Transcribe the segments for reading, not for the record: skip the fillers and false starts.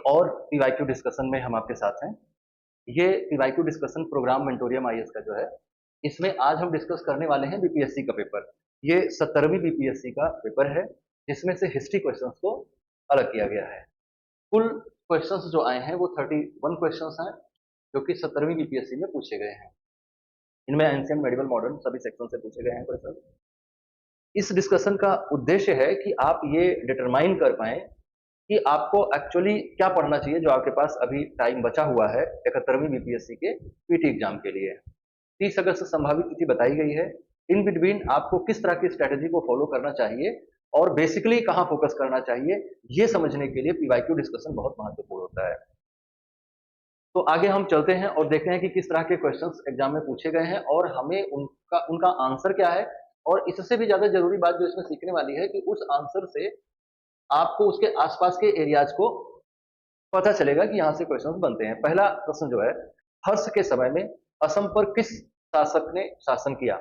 और PYQ discussion में हम आपके साथ हैं। ये पीवाईक्यू डिस्कशन प्रोग्राम मेंटोरियम आईएएस का जो है, इसमें आज हम डिस्कस करने वाले हैं बीपीएससी का पेपर। ये 17वीं बीपीएससी का पेपर है, जिसमें से हिस्ट्री क्वेश्चंस को अलग किया गया है। कुल क्वेश्चंस जो आए हैं वो 31 क्वेश्चंस हैं, जो कि 17वीं बीपीएससी में पूछे गए हैं। इनमें एंशिएंट, मेडिवल, मॉडर्न सभी सेक्शन से पूछे गए हैं क्वेश्चन। इस डिस्कशन का उद्देश्य है कि आप ये डिटरमाइन कर पाएँ कि आपको एक्चुअली क्या पढ़ना चाहिए, जो आपके पास अभी टाइम बचा हुआ है 71वीं बीपीएससी के पीटी एग्जाम के लिए। 30 अगस्त संभावित तिथि बताई गई है। इन बिटवीन आपको किस तरह की स्ट्रेटेजी को फॉलो करना चाहिए और बेसिकली कहाँ फोकस करना चाहिए, ये समझने के लिए पीवाईक्यू डिस्कशन बहुत महत्वपूर्ण होता है। तो आगे हम चलते हैं और देखते हैं कि किस तरह के क्वेश्चंस एग्जाम में पूछे गए हैं और हमें उनका आंसर क्या है। और इससे भी ज्यादा जरूरी बात जो इसमें सीखने वाली है कि उस आंसर से आपको उसके आसपास के एरियाज को पता चलेगा कि यहाँ से क्वेश्चंस बनते हैं। पहला प्रश्न जो है, हर्ष के समय में असम पर किस शासक ने शासन किया?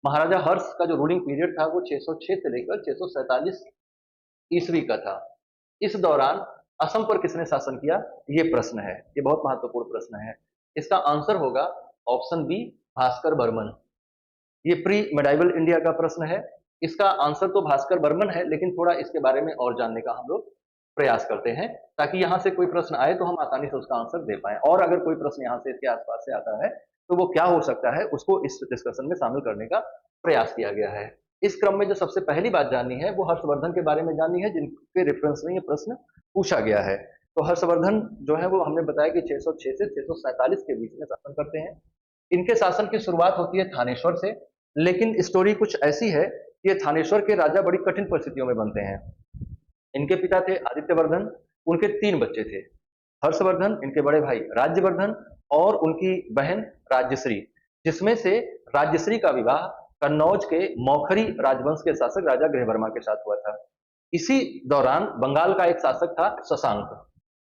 महाराजा हर्ष का जो रूलिंग पीरियड था वो 606 से लेकर 647 ईस्वी का था। इस दौरान असम पर किसने शासन किया, ये प्रश्न है। ये बहुत महत्वपूर्ण प्रश्न है। इसका आंसर होगा ऑप्शन बी, भास्कर बर्मन। ये प्री मेडाइवल इंडिया का प्रश्न है। इसका आंसर तो भास्कर बर्मन है, लेकिन थोड़ा इसके बारे में और जानने का हम लोग प्रयास करते हैं, ताकि यहाँ से कोई प्रश्न आए तो हम आसानी से उसका आंसर दे पाएं। और अगर कोई प्रश्न यहाँ से इसके आसपास से आता है तो वो क्या हो सकता है, उसको इस डिस्कशन में शामिल करने का प्रयास किया गया है। इस क्रम में जो सबसे पहली बात जाननी है वो हर्षवर्धन के बारे में जाननी है, जिनके रेफरेंस में ये प्रश्न पूछा गया है। तो हर्षवर्धन जो है वो हमने बताया कि 606 से 647 के बीच में शासन करते हैं। इनके शासन की शुरुआत होती है थानेश्वर से, लेकिन स्टोरी कुछ ऐसी है कि ये थानेश्वर के राजा बड़ी कठिन परिस्थितियों में बनते हैं। इनके पिता थे आदित्यवर्धन, उनके 3 बच्चे थे, हर्षवर्धन, इनके बड़े भाई राज्यवर्धन और उनकी बहन राज्यश्री, जिसमें से राज्यश्री का विवाह कन्नौज के मौखरी राजवंश के शासक राजा गृहवर्मा के साथ हुआ था। इसी दौरान बंगाल का एक शासक था शशांक।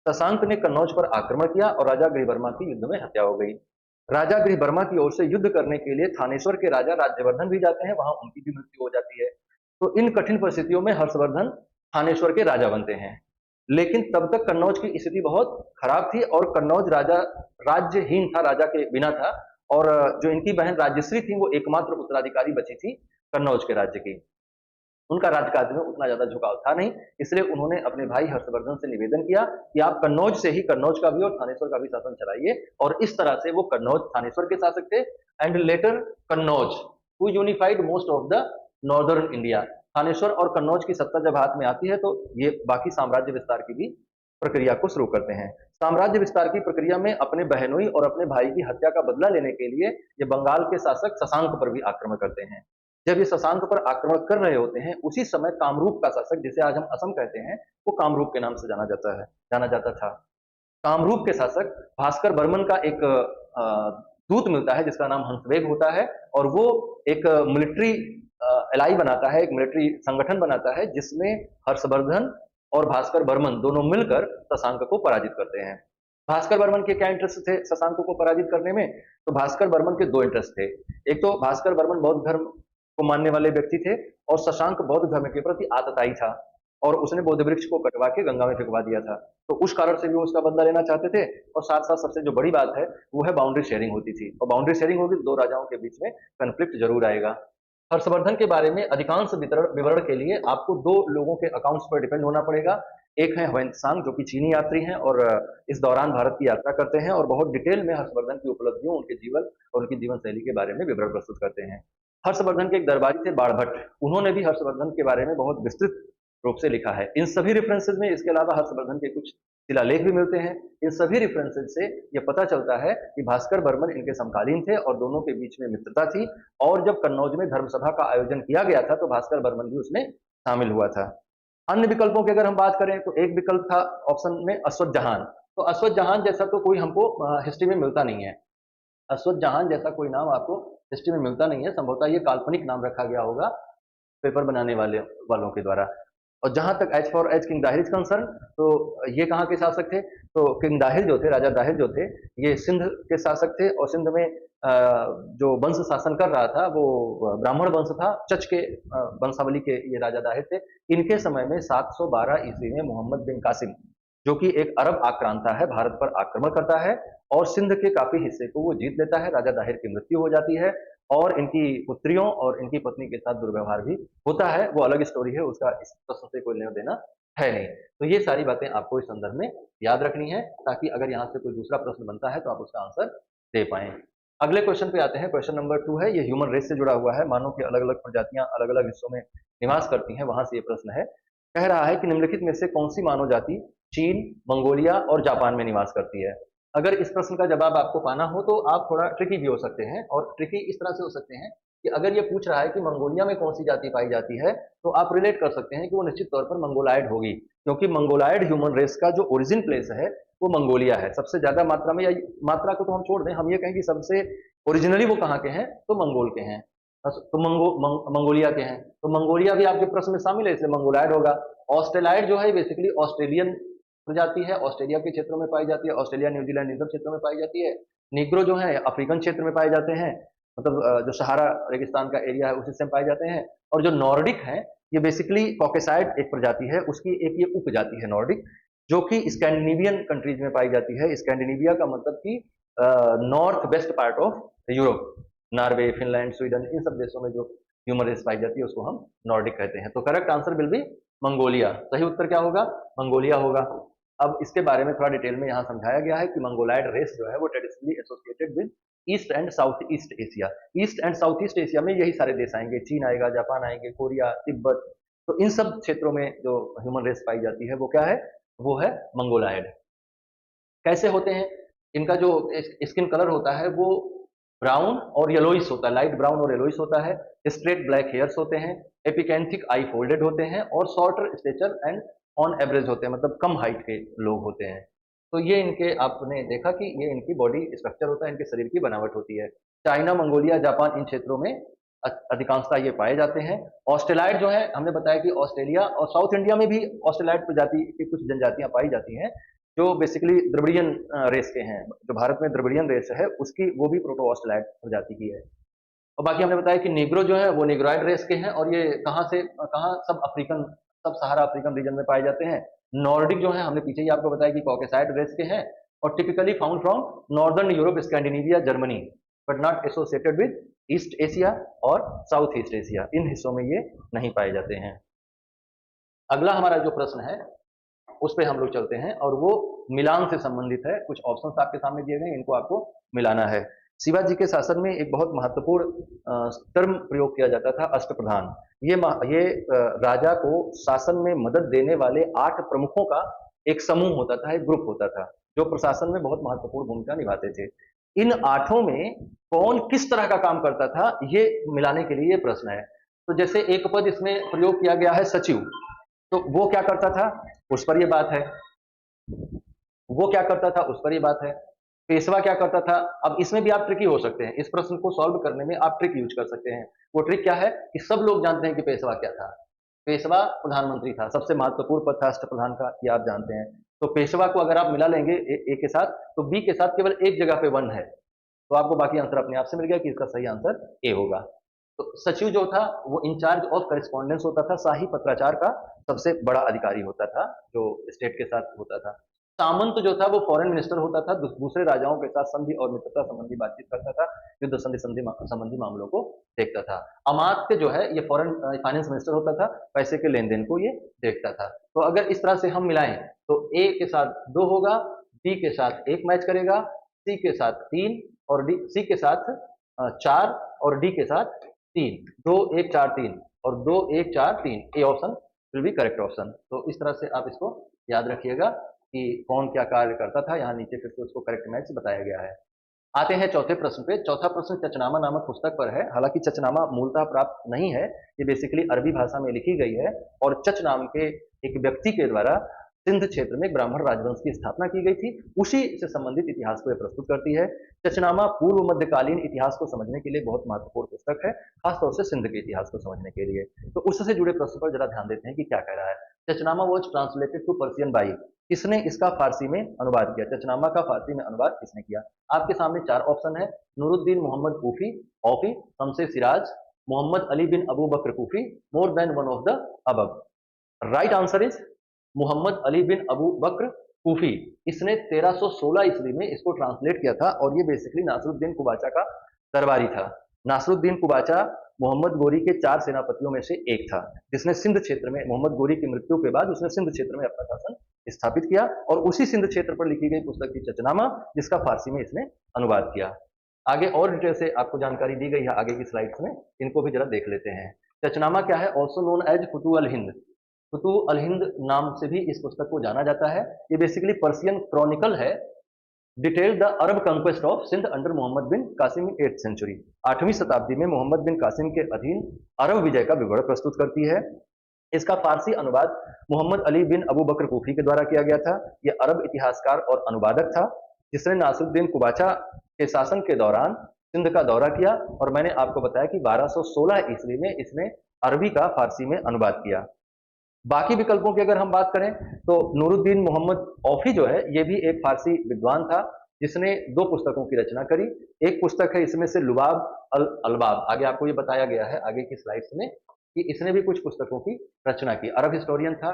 शशांक ने कन्नौज पर आक्रमण किया और राजा गृहवर्मा की युद्ध में हत्या हो गई। राजा गृहवर्मा की ओर से युद्ध करने के लिए थानेश्वर के राजा राज्यवर्धन भी जाते हैं, वहां उनकी भी मृत्यु हो जाती है। तो इन कठिन परिस्थितियों में हर्षवर्धन थानेश्वर के राजा बनते हैं। लेकिन तब तक कन्नौज की स्थिति बहुत खराब थी और कन्नौज राजा राज्यहीन था, राजा के बिना था। और जो इनकी बहन राज्यश्री थी वो एकमात्र उत्तराधिकारी बची थी कन्नौज के राज्य की। उनका राजकाज में उतना ज्यादा झुकाव था नहीं, इसलिए उन्होंने अपने भाई हर्षवर्धन से निवेदन किया कि आप कन्नौज से ही, कन्नौज का भी और थानेश्वर का भी शासन चलाइए। और इस तरह से वो कन्नौज थानेश्वर के शासक थे। And later Kannauj who unified most of the northern India. Thaneshwar और कन्नौज की सत्ता जब हाथ में आती है तो ये बाकी साम्राज्य विस्तार की भी प्रक्रिया को शुरू करते हैं। साम्राज्य विस्तार की प्रक्रिया में अपने बहनोई और अपने भाई की हत्या का बदला लेने के लिए ये बंगाल के शासक शशांक पर भी आक्रमण करते हैं। जब ये शशांक पर आक्रमण कर रहे होते हैं, उसी समय कामरूप का शासक, जिसे आज हम असम कहते हैं, वो कामरूप के नाम से जाना जाता था। कामरूप के शासक भास्कर बर्मन का एक दूत मिलता है जिसका नाम हंसवेग होता है, और वो एक मिलिट्री एलाई बनाता है, एक मिलिट्री संगठन बनाता है, जिसमें हर्षवर्धन और भास्कर बर्मन दोनों मिलकर शशांक को पराजित करते हैं। भास्कर बर्मन के क्या इंटरेस्ट थे शशांक को पराजित करने में? तो भास्कर बर्मन के 2 इंटरेस्ट थे। एक तो भास्कर बर्मन बौद्ध धर्म को मानने वाले व्यक्ति थे और शशांक बौद्ध धर्म के प्रति आतताई था, और उसने बोधि वृक्ष को कटवा के गंगा में फेंकवा दिया था। तो उस कारण से भी वो उसका बदला लेना चाहते थे। और साथ साथ सबसे जो बड़ी बात है वो है बाउंड्री शेयरिंग होती थी, और बाउंड्री शेयरिंग होगी तो 2 राजाओं के बीच में कंफ्लिक्ट जरूर आएगा। हर्षवर्धन के बारे में अधिकांश विवरण के लिए आपको 2 लोगों के अकाउंट्स पर डिपेंड होना पड़ेगा। एक है ह्वेंत्सांग, जो कि चीनी यात्री हैं और इस दौरान भारत की यात्रा करते हैं और बहुत डिटेल में हर्षवर्धन की उपलब्धियों, उनके जीवन और उनकी जीवन शैली के बारे में विवरण प्रस्तुत करते हैं। हर्षवर्धन के एक दरबारी थे बाणभट्ट, उन्होंने भी हर्षवर्धन के बारे में बहुत विस्तृत रूप से लिखा है। इन सभी रेफरेंसेज में इसके अलावा हर्षवर्धन के कुछ शिलालेख भी मिलते हैं। इन सभी रेफरेंसेज से यह पता चलता है कि भास्कर बर्मन इनके समकालीन थे और दोनों के बीच में मित्रता थी। और जब कन्नौज में धर्मसभा का आयोजन किया गया था तो भास्कर बर्मन भी उसमें शामिल हुआ था। अन्य विकल्पों की अगर हम बात करें तो एक विकल्प था ऑप्शन में अश्वत्थ जहान। तो अश्वत्थ जहान जैसा तो कोई हमको हिस्ट्री में मिलता नहीं है। अश्वत्थ जहान जैसा कोई नाम आपको हिस्ट्री में मिलता नहीं है। संभवतः ये काल्पनिक नाम रखा गया होगा पेपर बनाने वालों के द्वारा। और जहां तक as far as king Dahir concern, तो ये कहाँ के शासक थे? तो किंग दाहिर जो थे, राजा दाहिर जो थे, ये सिंध के शासक थे। और सिंध में जो वंश शासन कर रहा था वो ब्राह्मण वंश था, चच के वंशावली के ये राजा दाहिर थे। इनके समय में 712 ईस्वी में मोहम्मद बिन कासिम जो कि एक अरब आक्रांता है, भारत पर आक्रमण करता है और सिंध के काफी हिस्से को वो जीत लेता है। राजा दाहिर की मृत्यु हो जाती है और इनकी पुत्रियों और इनकी पत्नी के साथ दुर्व्यवहार भी होता है, वो अलग स्टोरी है, उसका इस प्रश्न से कोई लेना देना है नहीं। तो ये सारी बातें आपको इस संदर्भ में याद रखनी है, ताकि अगर यहाँ से कोई दूसरा प्रश्न बनता है तो आप उसका आंसर दे पाएं। अगले क्वेश्चन पे आते हैं। क्वेश्चन नंबर 2 है, ये ह्यूमन रेस से जुड़ा हुआ है। मानव की अलग-अलग प्रजातियां अलग-अलग हिस्सों में निवास करती हैं, वहां से ये प्रश्न है। कह रहा है कि निम्नलिखित में से कौन सी मानव जाति चीन, मंगोलिया और जापान में निवास करती है? अगर इस प्रश्न का जवाब आपको पाना हो तो आप थोड़ा ट्रिकी भी हो सकते हैं, और ट्रिकी इस तरह से हो सकते हैं कि अगर ये पूछ रहा है कि मंगोलिया में कौन सी जाति पाई जाती है, तो आप रिलेट कर सकते हैं कि वो निश्चित तौर पर मंगोलायड होगी, क्योंकि मंगोलायड ह्यूमन रेस का जो ओरिजिन प्लेस है वो मंगोलिया है। सबसे ज्यादा मात्रा में, या मात्रा को तो हम छोड़ दें, हम ये कहें कि सबसे ओरिजिनली वो कहाँ के हैं, तो मंगोल के हैं। तो मंगोलिया के हैं, तो मंगोलिया भी आपके प्रश्न में शामिल है, इसलिए मंगोलायड होगा। ऑस्ट्रेलाइड जो है बेसिकली ऑस्ट्रेलियन प्रजाति है, ऑस्ट्रेलिया के क्षेत्रों में पाई जाती है, ऑस्ट्रेलिया, न्यूजीलैंड इन सब क्षेत्रों में पाई जाती है। निग्रो जो है अफ्रीकन क्षेत्र में पाए जाते हैं, मतलब जो सहारा रेगिस्तान का एरिया है उस हिस्से में पाए जाते हैं। और जो नॉर्डिक है, ये बेसिकली कॉकेसाइड एक प्रजाति है, उसकी एक ये उपजाति है नॉर्डिक, जो कि स्कैंडिनेवियन कंट्रीज में पाई जाती है। स्कैंडिनेविया का मतलब कि north west part of Europe, Norway, Finland, Sweden, इन सब देशों में जो ह्यूमन रेस पाई जाती है उसको हम नॉर्डिक कहते हैं। तो correct answer will B Mongolia. सही उत्तर क्या होगा? मंगोलिया होगा। अब इसके बारे में थोड़ा डिटेल में यहाँ समझाया गया है कि मंगोलायड रेस जो है वो traditionally associated with east and south East Asia. East and south East Asia में यही सारे देश आएंगे, चीन आएगा, जापान आएंगे, कोरिया, तिब्बत। तो इन सब क्षेत्रों में जो ह्यूमन रेस पाई जाती है वो क्या है? वो है मंगोलायड। कैसे होते हैं? इनका जो स्किन कलर होता है वो ब्राउन और येलोइश होता है, लाइट ब्राउन और येलोइश होता है। स्ट्रेट ब्लैक हेयर्स होते हैं, एपिकेंथिक आई फोल्डेड होते हैं और shorter stature and on average होते हैं, मतलब कम हाइट के लोग होते हैं। तो ये इनके, आपने देखा कि ये इनकी बॉडी स्ट्रक्चर होता है, इनके शरीर की बनावट होती है। चाइना, मंगोलिया, जापान इन क्षेत्रों में अधिकांशतः ये पाए जाते हैं। ऑस्ट्रेलाइड जो है, हमने बताया कि ऑस्ट्रेलिया और साउथ इंडिया में भी ऑस्ट्रेलाइड प्रजाति की कुछ जनजातियां पाई जाती हैं, जो बेसिकली द्रविडियन रेस के हैं। जो भारत में द्रविडियन रेस है उसकी, वो भी प्रोटो ऑस्ट्रेलाइड प्रजाति की है। और बाकी हमने बताया कि निग्रो जो है वो निग्रोइड रेस के हैं, और ये कहाँ से कहाँ, सब अफ्रीकन, सब सहारा अफ्रीकन रीजन में पाए जाते हैं। नॉर्डिक जो है, हमने पीछे ही आपको बताया कि कॉकेसाइड रेस के हैं और typically found from northern Europe, Scandinavia, Germany, but not associated with east Asia और साउथ ईस्ट एशिया। इन हिस्सों में ये नहीं पाए जाते हैं। अगला हमारा जो प्रश्न है उस पर हम लोग चलते हैं, और वो मिलान से संबंधित है। कुछ ऑप्शंस आपके सामने दिए गए, इनको आपको मिलाना है। शिवाजी के शासन में एक बहुत महत्वपूर्ण टर्म प्रयोग किया जाता था, अष्टप्रधान। ये राजा को शासन में मदद देने वाले 8 प्रमुखों का एक समूह होता था, एक ग्रुप होता था, जो प्रशासन में बहुत महत्वपूर्ण भूमिका निभाते थे। इन 8 में कौन किस तरह का काम करता था, ये मिलाने के लिए ये प्रश्न है। तो जैसे एक पद इसमें प्रयोग किया गया है, सचिव, तो वो क्या करता था, उस पर ये बात है। वो क्या करता था, उस पर ये बात है। पेशवा क्या करता था? अब इसमें भी आप ट्रिकी हो सकते हैं, इस प्रश्न को सॉल्व करने में आप ट्रिक यूज कर सकते हैं। वो ट्रिक क्या है कि सब लोग जानते हैं कि पेशवा क्या था। पेशवा प्रधानमंत्री था, सबसे महत्वपूर्ण पद था अष्टप्रधान का, ये आप जानते हैं। तो पेशवा को अगर आप मिला लेंगे ए के साथ, तो बी के साथ केवल एक जगह पे 1 है, तो आपको बाकी आंसर अपने आप से मिल गया कि इसका सही आंसर ए होगा। तो सचिव जो था वो इंचार्ज ऑफ करेस्पॉन्डेंस होता था, शाही पत्राचार का सबसे बड़ा अधिकारी होता था जो स्टेट के साथ होता था। सामंत जो था वो फॉरेन मिनिस्टर होता था, दूसरे राजाओं के साथ संधि और मित्रता संबंधी बातचीत करता था, युद्ध संधि संबंधी मामलों को देखता था। अमात्य जो है ये फॉरेन फाइनेंस मिनिस्टर होता था, पैसे के लेन देन को ये देखता था। तो अगर इस तरह से हम मिलाएं तो ए के साथ 2 होगा, बी के साथ 1 मैच करेगा, सी के साथ 3, और डी, सी के साथ 4, और डी के साथ 3। 2 1 4 3 और 2 1 4 3, A option will be correct option. तो इस तरह से आप इसको याद रखिएगा कि कौन क्या कार्य करता था। यहाँ नीचे फिर से उसको करेक्ट मैच बताया गया है। आते हैं चौथे प्रश्न पे। चौथा प्रश्न चचनामा नामक पुस्तक पर है। हालांकि चचनामा मूलतः प्राप्त नहीं है, ये बेसिकली अरबी भाषा में लिखी गई है, और चच नाम के एक व्यक्ति के द्वारा सिंध क्षेत्र में ब्राह्मण राजवंश की स्थापना की गई थी, उसी से संबंधित इतिहास को यह प्रस्तुत करती है। चचनामा पूर्व मध्यकालीन इतिहास को समझने के लिए बहुत महत्वपूर्ण पुस्तक है, खासतौर से सिंध के इतिहास को समझने के लिए। तो उससे जुड़े प्रश्न पर जरा ध्यान देते हैं कि क्या कह रहा है। Chachnama was translated to Persian by, किसने इसका फारसी में अनुवाद किया? चचनामा का फारसी में अनुवाद किसने किया? आपके सामने 4 ऑप्शन है। Nuruddin Mohammad Kufi, Aufi, Shamse Siraj, Mohammad Ali bin Abu Bakr Kufi, more than one of the above. Right answer is Mohammad Ali bin Abu Bakr Kufi, इसने 1316 ईस्वी में इसको ट्रांसलेट किया था और ये बेसिकली नासरुद्दीन कुबाचा का दरबारी था। नासरुद्दीन कुबाचा मोहम्मद गोरी के 4 सेनापतियों में से एक था, जिसने सिंध क्षेत्र में मोहम्मद गोरी की मृत्यु के बाद उसने सिंध क्षेत्र में अपना शासन स्थापित किया और उसी सिंध क्षेत्र पर लिखी गई पुस्तक थी चचनामा, जिसका फारसी में इसने अनुवाद किया। आगे और डिटेल से आपको जानकारी दी गई है आगे की स्लाइड्स में, इनको भी जरा देख लेते हैं। चचनामा क्या है? ऑल्सो नोन एज फुतू अल हिंद, फुतू अल हिंद नाम से भी इस पुस्तक को जाना जाता है। ये बेसिकली पर्सियन क्रॉनिकल है, detail the Arab conquest of Sindh under Mohammad bin Qasim in 8th century, 8वीं शताब्दी में मोहम्मद बिन कासिम के अधीन अरब विजय का विवरण प्रस्तुत करती है। इसका फारसी अनुवाद मोहम्मद अली बिन अबू बकर कूफी के द्वारा किया गया था। यह अरब इतिहासकार और अनुवादक था जिसने नासरुद्दीन कुबाचा के शासन के दौरान सिंध का दौरा किया और मैंने आपको बताया कि 1216 ईस्वी में इसने अरबी का फारसी में अनुवाद किया। बाकी विकल्पों की अगर हम बात करें तो नूरुद्दीन मोहम्मद औफी जो है ये भी एक फारसी विद्वान था जिसने 2 पुस्तकों की रचना करी। एक पुस्तक है इसमें से लुबाब अल अलबाब, आगे आपको ये बताया गया है आगे की स्लाइड्स में कि इसने भी कुछ पुस्तकों की रचना की। अरब हिस्टोरियन था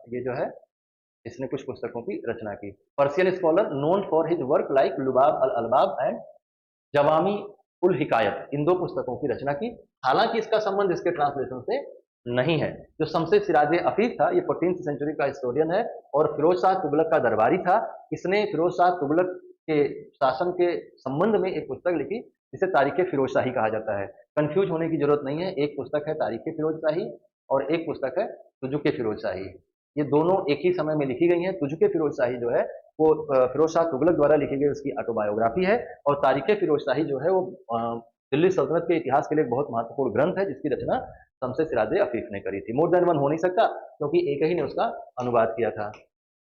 ये जो है, इसने कुछ पुस्तकों की रचना की। Persian scholar known for his work like Lubab al Albab and Jawami ul Hikayat, इन 2 पुस्तकों की रचना की। हालांकि इसका संबंध इसके ट्रांसलेशन से नहीं है। जो शमसे सिराज अफीफ था ये 14th सेंचुरी का हिस्टोरियन है और फिरोज शाह तुगलक का दरबारी था। इसने फिरोज शाह तुगलक के शासन के संबंध में एक पुस्तक लिखी जिसे तारीख फिरोज शाही कहा जाता है। कंफ्यूज होने की जरूरत नहीं है, एक पुस्तक है तारीख फिरोज शाही और एक पुस्तक है तुजुक फिरोज शाही। ये दोनों एक ही समय में लिखी गई हैं। तुजुक फिरोज शाही जो है वो फिरोज शाह तुगलक द्वारा लिखी गई उसकी ऑटोबायोग्राफी है और तारीख फिरोज शाही जो है वो दिल्ली सल्तनत के इतिहास के लिए एक बहुत महत्वपूर्ण ग्रंथ है जिसकी रचना शमसे सिराज अफीफ ने करी थी। मोर देन वन हो नहीं सकता क्योंकि एक ही ने उसका अनुवाद किया था।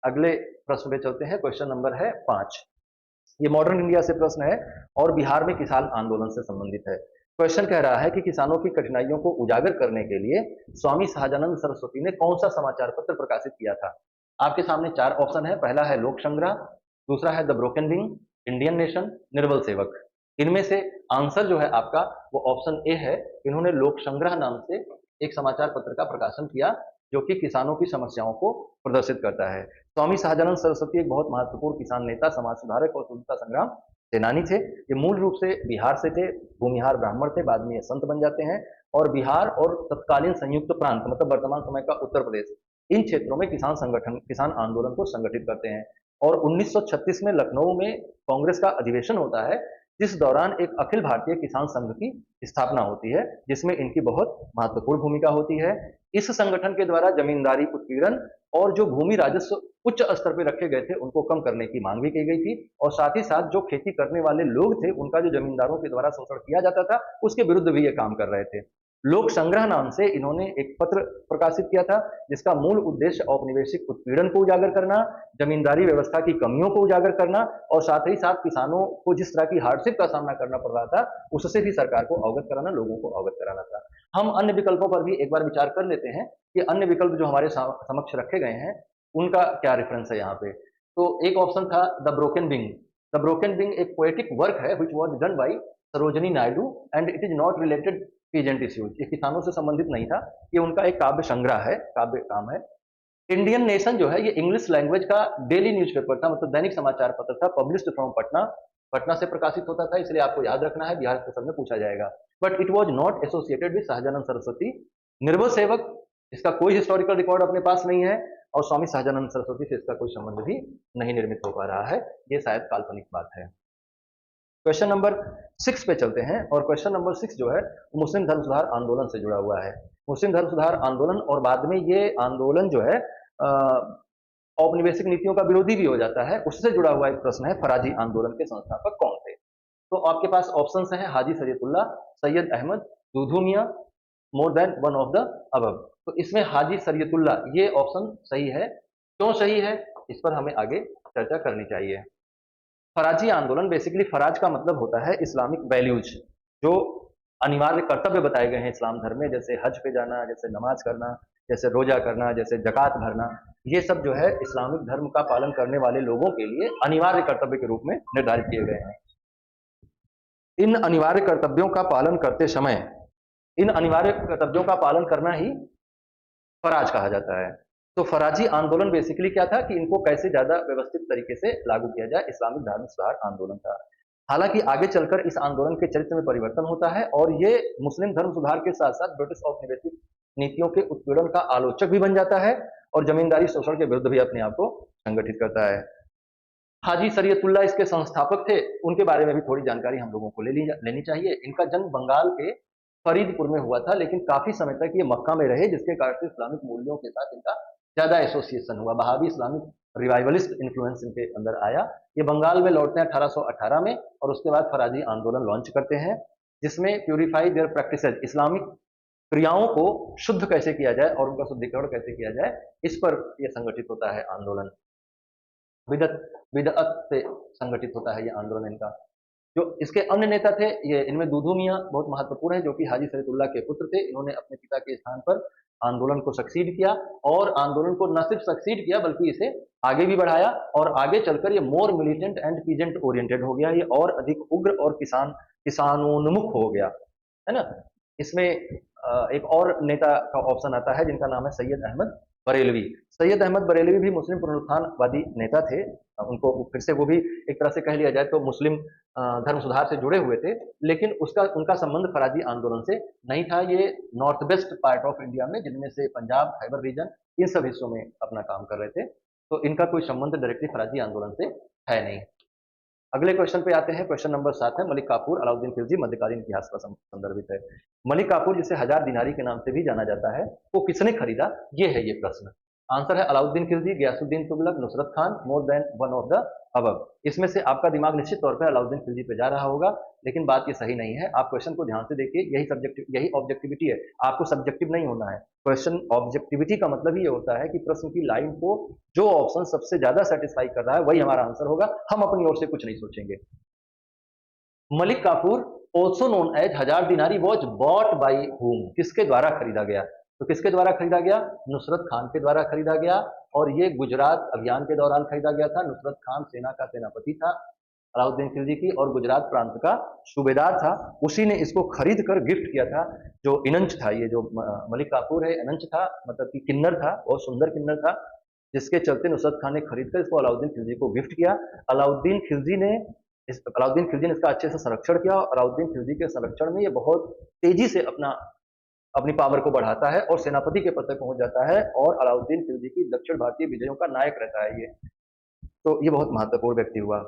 अगले प्रश्न पे चलते हैं, क्वेश्चन नंबर है 5। ये मॉडर्न इंडिया से प्रश्न है और बिहार में किसान आंदोलन से संबंधित है। क्वेश्चन कह रहा है कि किसानों की कठिनाइयों को उजागर करने के लिए स्वामी सहजानंद सरस्वती ने कौन सा समाचार पत्र प्रकाशित किया था? आपके सामने 4 ऑप्शन है। पहला है लोक संग्रह, दूसरा है the broken wing, Indian nation, निर्बल सेवक। इनमें से आंसर जो है आपका वो ऑप्शन ए है। इन्होंने लोक संग्रह नाम से एक समाचार पत्र का प्रकाशन किया जो कि किसानों की समस्याओं को प्रदर्शित करता है। स्वामी सहजानंद सरस्वती एक बहुत महत्वपूर्ण किसान नेता, समाज सुधारक और स्वतंत्रता संग्राम सेनानी थे। ये मूल रूप से बिहार से थे, भूमिहार ब्राह्मण थे, बाद में ये संत बन जाते हैं और बिहार और तत्कालीन संयुक्त प्रांत मतलब वर्तमान समय का उत्तर प्रदेश, इन क्षेत्रों में किसान संगठन, किसान आंदोलन को संगठित करते हैं। और 1936 में लखनऊ में कांग्रेस का अधिवेशन होता है जिस दौरान एक अखिल भारतीय किसान संघ की स्थापना होती है जिसमें इनकी बहुत महत्वपूर्ण भूमिका होती है। इस संगठन के द्वारा जमींदारी उत्पीड़न और जो भूमि राजस्व उच्च स्तर पर रखे गए थे उनको कम करने की मांग भी की गई थी और साथ ही साथ जो खेती करने वाले लोग थे उनका जो जमींदारों के द्वारा शोषण किया जाता था उसके विरुद्ध भी ये काम कर रहे थे। लोक संग्रह नाम से इन्होंने एक पत्र प्रकाशित किया था जिसका मूल उद्देश्य औपनिवेशिक उत्पीड़न को उजागर करना, जमींदारी व्यवस्था की कमियों को उजागर करना और साथ ही साथ किसानों को जिस तरह की हार्डशिप का सामना करना पड़ रहा था उससे भी सरकार को अवगत कराना, लोगों को अवगत कराना था। हम अन्य विकल्पों पर भी एक बार विचार कर लेते हैं कि अन्य विकल्प जो हमारे समक्ष रखे गए हैं उनका क्या रेफरेंस है यहाँ पे। तो एक ऑप्शन था the broken wing. The broken wing एक पोएटिक वर्क है which was done by Sarojini Naidu and it is not related peasant issues. ये किसानों से संबंधित नहीं था, ये उनका एक काव्य संग्रह है, काव्य काम है। इंडियन नेशन जो है ये इंग्लिश लैंग्वेज का डेली न्यूज़पेपर था, मतलब दैनिक समाचार पत्र था, पब्लिश्ड फ्रॉम पटना, पटना से प्रकाशित होता था, इसलिए आपको याद रखना है, बिहार क्वेश्चन में पूछा जाएगा। But it was not associated with Sahajanand Saraswati. निर्बल सेवक, इसका कोई हिस्टोरिकल रिकॉर्ड अपने पास नहीं है और स्वामी सहजानंद सरस्वती से इसका कोई संबंध भी नहीं निर्मित हो पा रहा है, ये शायद काल्पनिक बात है। क्वेश्चन नंबर 6 पे चलते हैं और क्वेश्चन नंबर 6 जो है मुस्लिम धर्म सुधार आंदोलन से जुड़ा हुआ है। मुस्लिम धर्म सुधार आंदोलन और बाद में ये आंदोलन जो है औपनिवेशिक नीतियों का विरोधी भी हो जाता है, उससे जुड़ा हुआ एक प्रश्न है, फराजी आंदोलन के संस्थापक कौन थे? तो आपके पास ऑप्शन हैं Haji Shariatullah, Syed Ahmad, Dudu Miyan, more than one of the above. तो इसमें हाजी शरीयतुल्लाह ये ऑप्शन सही है। क्यों सही है इस पर हमें आगे चर्चा करनी चाहिए। फराजी आंदोलन, बेसिकली फराज का मतलब होता है इस्लामिक वैल्यूज, जो अनिवार्य कर्तव्य बताए गए हैं इस्लाम धर्म में, जैसे हज पे जाना, जैसे नमाज करना, जैसे रोजा करना, जैसे जकात भरना, ये सब जो है इस्लामिक धर्म का पालन करने वाले लोगों के लिए अनिवार्य कर्तव्य के रूप में निर्धारित किए गए हैं। इन अनिवार्य कर्तव्यों का पालन करते समय इन अनिवार्य कर्तव्यों का पालन करना ही फराज कहा जाता है। तो फराजी आंदोलन बेसिकली क्या था कि इनको कैसे ज्यादा व्यवस्थित तरीके से लागू किया जाए, इस्लामिक धार्मिक सुधार आंदोलन था। हालांकि आगे चलकर इस आंदोलन के चरित्र में परिवर्तन होता है और ये मुस्लिम धर्म सुधार के साथ साथ ब्रिटिश औपनिवेशिक नीतियों के उत्पीड़न का आलोचक भी बन जाता है और जमींदारी शोषण के विरुद्ध भी अपने आप को संगठित करता है। हाजी शरीयतुल्लाह इसके संस्थापक थे, उनके बारे में भी थोड़ी जानकारी हम लोगों को लेनी चाहिए। इनका जन्म बंगाल के फरीदपुर में हुआ था, लेकिन काफी समय तक ये मक्का में रहे, जिसके कारण से इस्लामिक मूल्यों के साथ इनका ज्यादा एसोसिएशन हुआ। बहावी इस्लामिक रिवाइवलिस्ट इन्फ्लुएंस इनके अंदर आया। ये बंगाल में लौटते हैं 1818 में और उसके बाद फराजी आंदोलन लॉन्च करते हैं, जिसमें प्यूरिफाई देयर प्रैक्टिसेज, इस्लामिक क्रियाओं को शुद्ध कैसे किया जाए और उनका शुद्धिकरण कैसे किया जाए, इस पर यह संगठित होता है आंदोलन। बिदअत बिदअत से संगठित होता है ये आंदोलन इनका। जो इसके अन्य नेता थे, ये इनमें दूधू मियाँ बहुत महत्वपूर्ण है, जो कि हाजी शरीयतुल्लाह के पुत्र थे। इन्होंने अपने पिता के स्थान पर आंदोलन को सक्सीड किया और आंदोलन को न सिर्फ सक्सीड किया बल्कि इसे आगे भी बढ़ाया और आगे चलकर ये मोर मिलिटेंट एंड पीजेंट ओरिएंटेड हो गया। ये और अधिक उग्र और किसानोन्मुख हो गया, है ना। इसमें एक और नेता का ऑप्शन आता है जिनका नाम है सैयद अहमद बरेलवी। सैयद अहमद बरेलवी भी मुस्लिम पुनरुत्थानवादी नेता थे। उनको फिर से वो भी एक तरह से कह लिया जाए तो मुस्लिम धर्म सुधार से जुड़े हुए थे, लेकिन उनका संबंध फराजी आंदोलन से नहीं था। ये north west part of India में, जिनमें से पंजाब, खैबर रीजन, इन सब हिस्सों में अपना काम कर रहे थे, तो इनका कोई संबंध डायरेक्टली फराजी आंदोलन से है नहीं। अगले क्वेश्चन पे आते हैं। क्वेश्चन नंबर 7 है, मलिक काफूर अलाउद्दीन खिलजी मध्यकालीन इतिहास का संदर्भित है। मलिक काफूर, जिसे हजार दिनारी के नाम से भी जाना जाता है, वो किसने खरीदा, ये है ये प्रश्न। आंसर है Alauddin Khilji, Ghiyasuddin Tughlaq, Nusrat Khan, more than one of the above. इसमें से आपका दिमाग निश्चित तौर पर अलाउद्दीन खिलजी पे जा रहा होगा, लेकिन बात ये सही नहीं है। आप क्वेश्चन को ध्यान से देखिए, यही ऑब्जेक्टिविटी है। आपको सब्जेक्टिव नहीं होना है। क्वेश्चन ऑब्जेक्टिविटी का मतलब ये होता है कि प्रश्न की लाइन को जो ऑप्शन सबसे ज्यादा सेटिस्फाई कर रहा है वही हमारा आंसर होगा। हम अपनी ओर से कुछ नहीं सोचेंगे। Malik Kafur, also known as हजार दिनारी, वॉज बॉट बाई हुम, किसके द्वारा खरीदा गया? तो किसके द्वारा खरीदा गया? नुसरत खान के द्वारा खरीदा गया। और ये गुजरात अभियान के दौरान खरीदा गया था। नुसरत खान सेना का सेनापति था अलाउद्दीन खिलजी की और गुजरात प्रांत का सूबेदार था। उसी ने इसको खरीद कर गिफ्ट किया था। जो इनंच था, ये जो मलिक काफूर है, इनंच था, मतलब कि किन्नर था, बहुत सुंदर किन्नर था, जिसके चलते नुसरत खान ने खरीद कर इसको अलाउद्दीन खिलजी को गिफ्ट किया। अलाउद्दीन खिलजी ने इसका अच्छे से संरक्षण किया। अलाउद्दीन खिलजी के संरक्षण में ये बहुत तेजी से अपनी पावर को बढ़ाता है और सेनापति के पद तक पहुंच जाता है और अलाउद्दीन खिलजी की दक्षिण भारतीय विजयों का नायक रहता है ये। तो ये बहुत महत्वपूर्ण व्यक्ति हुआ।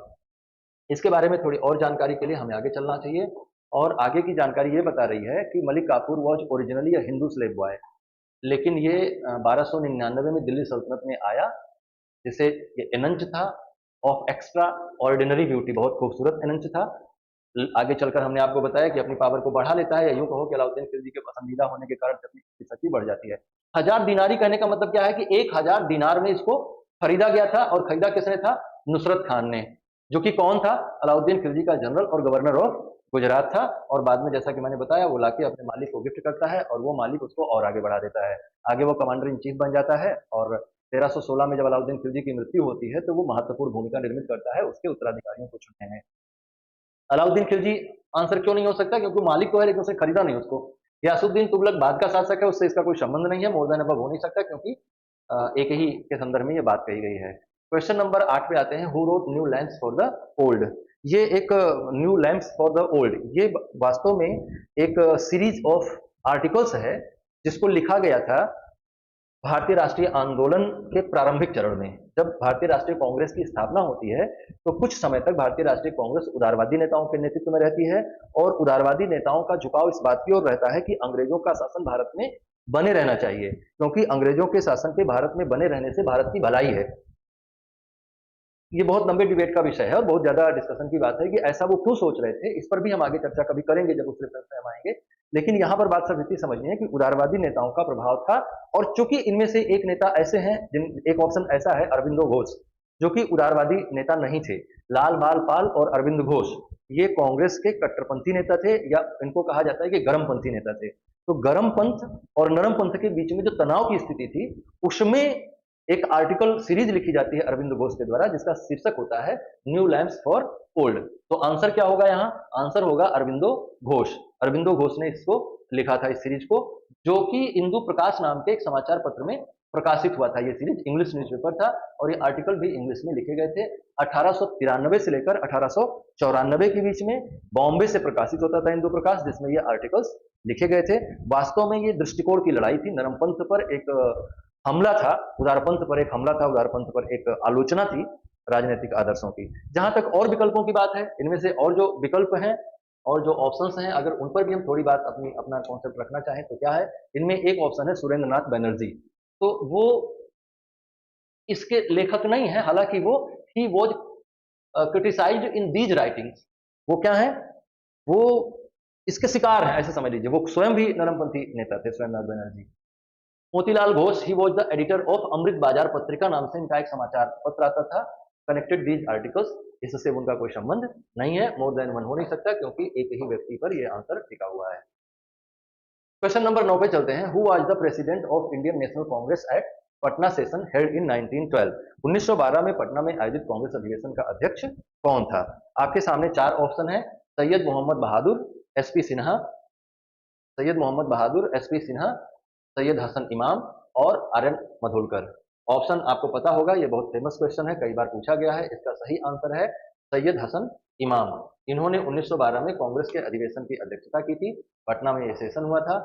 इसके बारे में थोड़ी और जानकारी के लिए हमें आगे चलना चाहिए और आगे की जानकारी ये बता रही है कि Malik Kafur was originally a Hindu slave boy, लेकिन ये 1299 में दिल्ली सल्तनत में आया, जिसे ये एनंच था ऑफ एक्स्ट्रा ऑर्डिनरी ब्यूटी, बहुत खूबसूरत एनंच था। आगे चलकर हमने आपको बताया कि अपनी पावर को बढ़ा लेता है, या यूं कहो कि अलाउद्दीन खिलजी के पसंदीदा होने के कारण अपनी शक्ति बढ़ जाती है। हजार दिनारी कहने का मतलब क्या है कि 1000 दिनार में इसको खरीदा गया था और खरीदा किसने था? नुसरत खान ने, जो कि कौन था? अलाउद्दीन खिलजी का जनरल और गवर्नर ऑफ गुजरात था। और बाद में जैसा कि मैंने बताया, वो लाके अपने मालिक को गिफ्ट करता है और वो मालिक उसको और आगे बढ़ा देता है। आगे वो कमांडर इन चीफ बन जाता है और 1316 में जब अलाउद्दीन खिलजी की मृत्यु होती है तो वो महत्वपूर्ण भूमिका निर्मित करता है उसके उत्तराधिकारियों को चुनने में। अलाउद्दीन खिलजी आंसर क्यों नहीं हो सकता? क्योंकि मालिक तो है लेकिन उसने खरीदा नहीं उसको। गयासुद्दीन तुगलक बाद का शासक है, उससे इसका कोई संबंध नहीं है, मोर देन अबव हो नहीं सकता, क्योंकि एक ही के संदर्भ में ये बात कही गई है। क्वेश्चन नंबर 8 पे आते हैं। Who wrote new lamps for the old? ये एक new lamps for the old, ये वास्तव में एक सीरीज ऑफ आर्टिकल्स है जिसको लिखा गया था भारतीय राष्ट्रीय आंदोलन के प्रारंभिक चरण में। जब भारतीय राष्ट्रीय कांग्रेस की स्थापना होती है तो कुछ समय तक भारतीय राष्ट्रीय कांग्रेस उदारवादी नेताओं के नेतृत्व में रहती है और उदारवादी नेताओं का झुकाव इस बात की ओर रहता है कि अंग्रेजों का शासन भारत में बने रहना चाहिए, क्योंकि अंग्रेजों के शासन के भारत में बने रहने से भारत की भलाई है। ये बहुत लंबे डिबेट का विषय है और बहुत ज्यादा डिस्कशन की बात है कि ऐसा वो क्यों सोच रहे थे। इस पर भी हम आगे चर्चा कभी करेंगे जब उस रेफरेंस में हम आएंगे। लेकिन यहाँ पर बात सब इतनी समझनी है कि उदारवादी नेताओं का प्रभाव था और चूंकि इनमें से एक नेता ऐसे हैं, एक ऑप्शन ऐसा है अरविंदो घोष, जो कि उदारवादी नेता नहीं थे। लाल बाल पाल और अरविंद घोष ये कांग्रेस के कट्टरपंथी नेता थे, या इनको कहा जाता है कि गर्मपंथी नेता थे। तो गर्म पंथ और नरम पंथ के बीच में जो तनाव की स्थिति थी, उसमें एक आर्टिकल सीरीज लिखी जाती है अरविंद घोष के द्वारा, जिसका शीर्षक होता है न्यू लैंप्स फॉर ओल्ड। तो आंसर क्या होगा यहाँ? आंसर होगा अरविंदो घोष। अरविंदो घोष ने इसको लिखा था, इस सीरीज को, जो कि इंदु प्रकाश नाम के एक समाचार पत्र में प्रकाशित हुआ था ये सीरीज, इंग्लिश न्यूज़पेपर था और ये आर्टिकल भी इंग्लिश में लिखे गए थे। 1893 से लेकर 1894 के बीच में बॉम्बे से प्रकाशित होता था इंदु प्रकाश, जिसमें ये आर्टिकल्स लिखे गए थे। वास्तव में ये दृष्टिकोण की लड़ाई थी, नरमपंथ पर एक हमला था, उदारपंथ पर एक हमला था, उदारपंथ पर एक आलोचना थी राजनीतिक आदर्शों की। जहां तक और विकल्पों की बात है, इनमें से और जो विकल्प हैं और जो ऑप्शंस हैं, अगर उन पर भी हम थोड़ी बात अपना कॉन्सेप्ट रखना चाहें तो क्या है, इनमें एक ऑप्शन है सुरेंद्र नाथ बनर्जी। तो वो इसके लेखक नहीं है, हालांकि वो he was criticised in these writings. वो क्या है, वो इसके शिकार हैं, ऐसे समझ लीजिए। वो स्वयं भी नरमपंथी नेता थे Surendra Nath Banerjee. Motilal Ghosh, he was the editor of Amrita Bazar Patrika नाम से इनका एक समाचार पत्र आता था। कनेक्टेड दीज आर्टिकल्स, इससे उनका कोई संबंध नहीं है, मोर देन वन हो नहीं सकता, क्योंकि एक ही व्यक्ति पर यह आंसर टिका हुआ है। क्वेश्चन नंबर 9 पे चलते हैं। Who was the president of Indian National Congress at Patna session held in 1912? 1912 में पटना में आयोजित कांग्रेस अधिवेशन का अध्यक्ष कौन था? आपके सामने चार ऑप्शन है। सैयद मोहम्मद बहादुर, एसपी सिन्हा, सैयद मोहम्मद बहादुर, एसपी सिन्हा, सैयद हसन इमाम और आर्यन मधोलकर। ऑप्शन आपको पता होगा, ये बहुत फेमस क्वेश्चन है, कई बार पूछा गया है। इसका सही आंसर है सैयद हसन इमाम। इन्होंने 1912 में कांग्रेस के अधिवेशन की अध्यक्षता की थी। पटना में ये सेशन हुआ था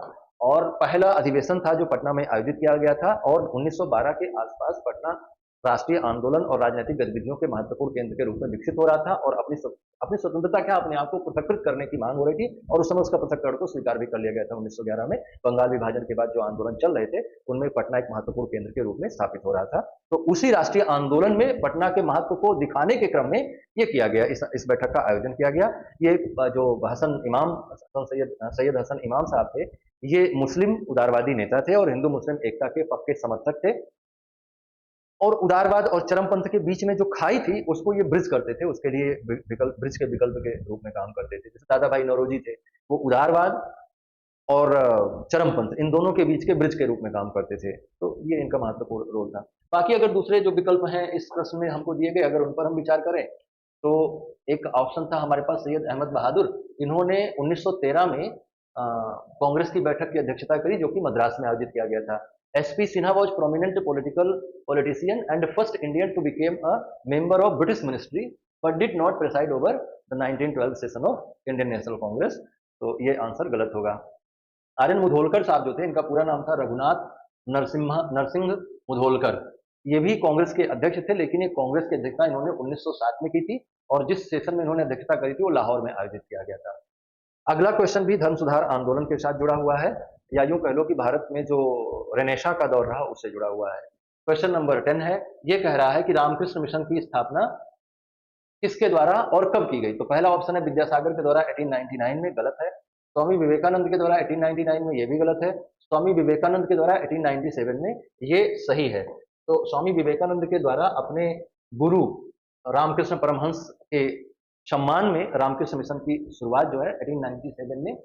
और पहला अधिवेशन था जो पटना में आयोजित किया गया था। और 1912 के आसपास पटना राष्ट्रीय आंदोलन और राजनीतिक गतिविधियों के महत्वपूर्ण केंद्र के रूप में विकसित हो रहा था और अपनी स्वतंत्रता क्या, अपने आप को पृथककृत करने की मांग हो रही थी और उस समय उसका पृथककरण को स्वीकार भी कर लिया गया था 1911 में। बंगाल विभाजन के बाद जो आंदोलन चल रहे थे उनमें पटना एक महत्वपूर्ण केंद्र के रूप में स्थापित हो रहा था। तो उसी राष्ट्रीय आंदोलन में पटना के महत्व को दिखाने के क्रम में ये किया गया, इस बैठक का आयोजन किया गया। ये जो हसन इमाम, सैयद हसन इमाम साहब थे, ये मुस्लिम उदारवादी नेता थे और हिंदू मुस्लिम एकता के पक्के समर्थक थे और उदारवाद और चरमपंथ के बीच में जो खाई थी उसको ये ब्रिज करते थे, उसके लिए ब्रिज के विकल्प के रूप में काम करते थे। जैसे दादा भाई नौरोजी थे, वो उदारवाद और चरमपंथ इन दोनों के बीच के ब्रिज के रूप में काम करते थे। तो ये इनका महत्वपूर्ण रोल था। बाकी अगर दूसरे जो विकल्प हैं इस प्रश्न में हमको दिए गए, अगर उन पर हम विचार करें तो एक ऑप्शन था हमारे पास सैयद अहमद बहादुर। इन्होंने 1913 में कांग्रेस की बैठक की अध्यक्षता करी जो कि मद्रास में आयोजित किया गया था। SP Sinha was prominent politician and first Indian to become a member of British ministry but did not preside over the 1912 session of Indian National Congress। तो ये आंसर गलत होगा। आर्यन मुधोलकर साहब जो थे, इनका पूरा नाम था रघुनाथ नरसिंह मुधोलकर। ये भी कांग्रेस के अध्यक्ष थे, लेकिन ये कांग्रेस की अध्यक्षता इन्होंने 1907 में की थी और जिस सेशन में इन्होंने अध्यक्षता करी थी वो लाहौर में आयोजित किया गया था। अगला क्वेश्चन भी धर्म सुधार आंदोलन के साथ जुड़ा हुआ है, या यूं कह लो कि भारत में जो रेनेशा का दौर रहा उससे जुड़ा हुआ है। क्वेश्चन नंबर 10 है, ये कह रहा है कि रामकृष्ण मिशन की स्थापना किसके द्वारा और कब की गई? तो पहला ऑप्शन है विद्यासागर के द्वारा 1899 में, गलत है। स्वामी विवेकानंद के द्वारा 1899 में, ये भी गलत है। स्वामी विवेकानंद के द्वारा 1897 में, ये सही है। तो स्वामी विवेकानंद के द्वारा अपने गुरु रामकृष्ण परमहंस के सम्मान में रामकृष्ण मिशन की शुरुआत जो है 1897 में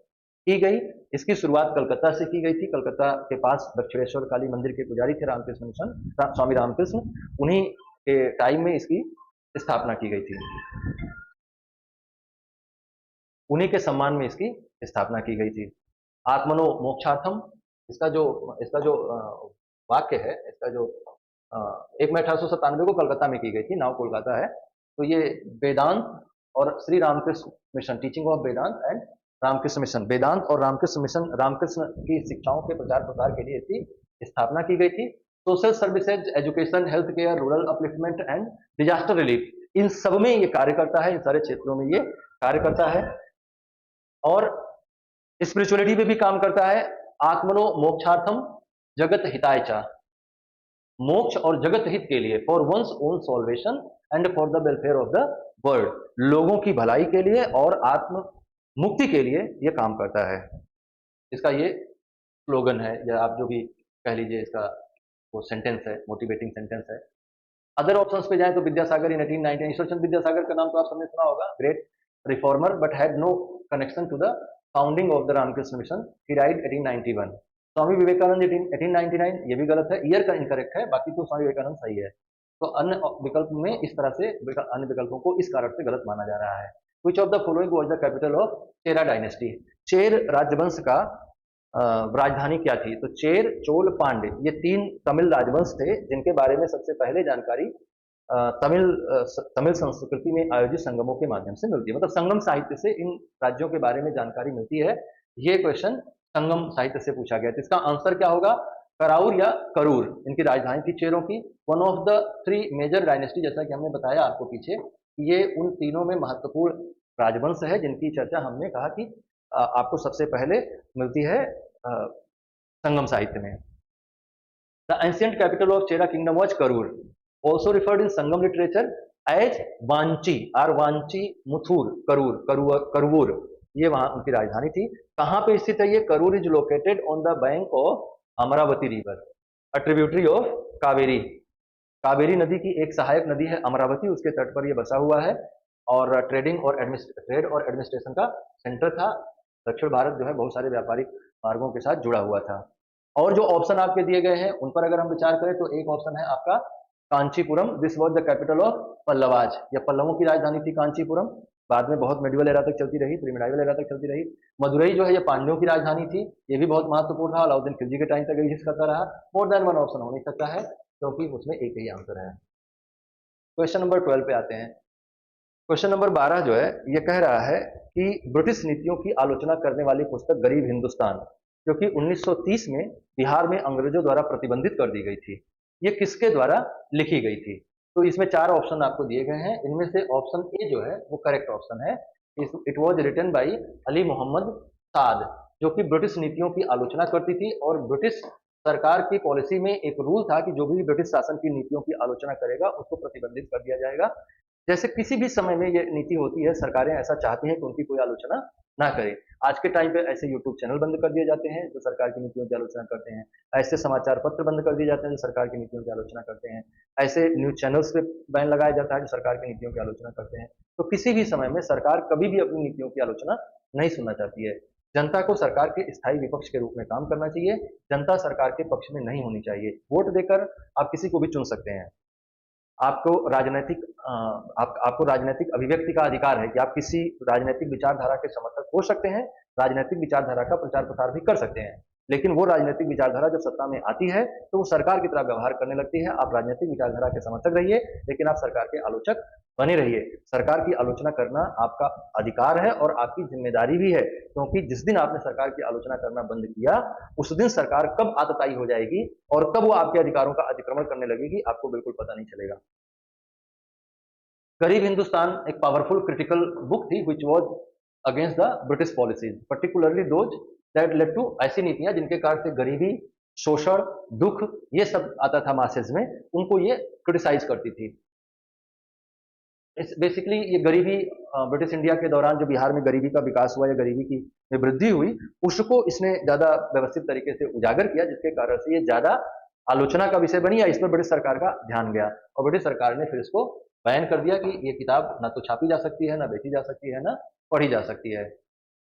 की गई। इसकी शुरुआत कलकत्ता से की गई थी। कलकत्ता के पास दक्षिणेश्वर काली मंदिर के पुजारी थे रामकृष्ण मिशन, स्वामी रामकृष्ण, उन्हीं के टाइम में इसकी स्थापना की गई थी, उन्हीं के सम्मान में इसकी स्थापना की गई थी। आत्मनो मोक्षार्थम, इसका जो वाक्य है, इसका जो 1 मई 1897 को कलकत्ता में की गई थी, नाव कोलकाता है। तो ये वेदांत और Shri Ramakrishna Mission, teaching of Vedanta and Ramakrishna Mission, Vedanta और रामकृष्ण मिशन, रामकृष्ण की शिक्षाओं के प्रचार प्रसार के लिए इसकी स्थापना की गई थी। Social services, education, health care, rural upliftment and disaster relief, इन सब में ये कार्य करता है, इन सारे क्षेत्रों में ये कार्य करता है और स्पिरिचुअलिटी पे भी काम करता है। आत्मनो मोक्षार्थम जगत हिताय चा, मोक्ष और जगत हित के लिए, for one's own solvation and for the welfare of the world, लोगों की भलाई के लिए और आत्म मुक्ति के लिए यह काम करता है। इसका ये स्लोगन है, या आप जो भी कह लीजिए, इसका वो सेंटेंस है, मोटिवेटिंग सेंटेंस है। अदर ऑप्शंस पे जाए तो विद्यासागर इन 1899, ईश्वरचंद्र विद्यासागर का नाम तो आप सबने सुना होगा, great reformer but had no connection to the founding of the Ramakrishna Mission, he died 1891। Swami Vivekananda 1899, ये भी गलत है, ईयर का इनकरेक्ट है, बाकी तो स्वामी विवेकानंद सही है। तो अन्य विकल्प में इस तरह से अन्य विकल्पों को इस कारण से गलत माना जा रहा है। Which of the following was the capital of Chera dynasty? Chera राजवंश का राजधानी क्या थी? तो चेर, चोल, पांड्य, ये 3 तमिल राजवंश थे जिनके बारे में सबसे पहले जानकारी तमिल संस्कृति में आयोजित संगमों के माध्यम से मिलती है। मतलब संगम साहित्य से इन राज्यों के बारे में जानकारी मिलती है। ये क्वेश्चन संगम साहित्य से पूछा गया। तो इसका आंसर क्या होगा? कराउर या करूर इनकी राजधानी थी चेरों की। One of the 3 major dynasty, जैसा कि हमने बताया आपको पीछे, ये उन तीनों में महत्वपूर्ण राजवंश है जिनकी चर्चा हमने कहा कि आपको सबसे पहले मिलती है संगम साहित्य में। The ancient capital of Chera kingdom was Karur, also referred in Sangam literature as Vanchi, or Vanchi Muthur, Karur, ये वहां उनकी राजधानी थी। कहां पे स्थित है ये? Karur is located on the bank of Amravati river, a tributary of Kaveri. Kaveri नदी की एक सहायक नदी है अमरावती, उसके तट पर ये बसा हुआ है और ट्रेड और एडमिनिस्ट्रेशन का सेंटर था। दक्षिण भारत जो है बहुत सारे व्यापारिक मार्गों के साथ जुड़ा हुआ था। और जो ऑप्शन आपके दिए गए हैं उन पर अगर हम विचार करें तो एक ऑप्शन है आपका Kanchipuram, this was the capital of Pallavas, या पल्लवों की राजधानी थी कांचीपुरम। बाद में बहुत मेडिवल एरा तक चलती रही, प्री मेडिवल एरा तक चलती रही। मदुरई जो है ये पांड्यों की राजधानी थी, ये भी बहुत महत्वपूर्ण रहा, अलाउद्दीन खिलजी के टाइम तक एग्जिस्ट करता रहा। मोर देन वन ऑप्शन हो नहीं सकता है क्योंकि उसमें एक ही आंसर है। क्वेश्चन नंबर 12 पे आते हैं। क्वेश्चन नंबर 12 जो है ये कह रहा है कि ब्रिटिश नीतियों की आलोचना करने वाली पुस्तक गरीब हिंदुस्तान, जो कि 1930 में बिहार में अंग्रेजों द्वारा प्रतिबंधित कर दी गई थी, ये किसके द्वारा लिखी गई थी? तो इसमें 4 ऑप्शन आपको दिए गए हैं। इनमें से ऑप्शन ए जो है वो करेक्ट ऑप्शन है। It was written by Ali Mohammad Saad, जो कि ब्रिटिश नीतियों की आलोचना करती थी। और ब्रिटिश सरकार की पॉलिसी में एक रूल था कि जो भी ब्रिटिश शासन की नीतियों की आलोचना करेगा उसको प्रतिबंधित कर दिया जाएगा। जैसे किसी भी समय में ये नीति होती है, सरकारें ऐसा चाहती हैं कि उनकी कोई आलोचना ना करें। आज के टाइम पे ऐसे यूट्यूब चैनल बंद कर दिए जाते हैं जो सरकार की नीतियों की आलोचना करते हैं, ऐसे समाचार पत्र बंद कर दिए जाते हैं जो सरकार की नीतियों की आलोचना करते हैं, ऐसे न्यूज चैनल्स पे बैन लगाया जाता है जो सरकार की नीतियों की आलोचना करते हैं। तो किसी भी समय में सरकार कभी भी अपनी नीतियों की आलोचना नहीं सुनना चाहती है। जनता को सरकार के स्थायी विपक्ष के रूप में काम करना चाहिए, जनता सरकार के पक्ष में नहीं होनी चाहिए। वोट देकर आप किसी को भी चुन सकते हैं। आपको राजनीतिक आपको राजनीतिक अभिव्यक्ति का अधिकार है कि आप किसी राजनीतिक विचारधारा के समर्थक हो सकते हैं, राजनीतिक विचारधारा का प्रचार प्रसार भी कर सकते हैं। लेकिन वो राजनीतिक विचारधारा जब सत्ता में आती है तो वो सरकार की तरह व्यवहार करने लगती है। आप राजनीतिक विचारधारा के समर्थक रहिए, लेकिन आप सरकार के आलोचक बने रहिए। सरकार की आलोचना करना आपका अधिकार है और आपकी जिम्मेदारी भी है, क्योंकि जिस दिन आपने सरकार की आलोचना करना बंद किया, उस दिन सरकार कब आतताई हो जाएगी और कब वो आपके अधिकारों का अतिक्रमण करने लगेगी, आपको बिल्कुल पता नहीं चलेगा। गरीब हिंदुस्तान एक पावरफुल क्रिटिकल बुक थी which was against the British policies, particularly those that led to, ऐसी नीतियां जिनके कारण से गरीबी, शोषण, दुख, ये सब आता था मासेज में, उनको ये क्रिटिसाइज करती थी। बेसिकली ये गरीबी ब्रिटिश इंडिया के दौरान जो बिहार में गरीबी का विकास हुआ या गरीबी की में वृद्धि हुई, उसको इसने ज्यादा व्यवस्थित तरीके से उजागर किया, जिसके कारण से ये ज्यादा आलोचना का विषय बनी या इस पर ब्रिटिश सरकार का ध्यान गया और ब्रिटिश सरकार ने फिर इसको बैन कर दिया कि ये किताब ना तो छापी जा सकती है, ना बेची जा सकती है, ना पढ़ी जा सकती है।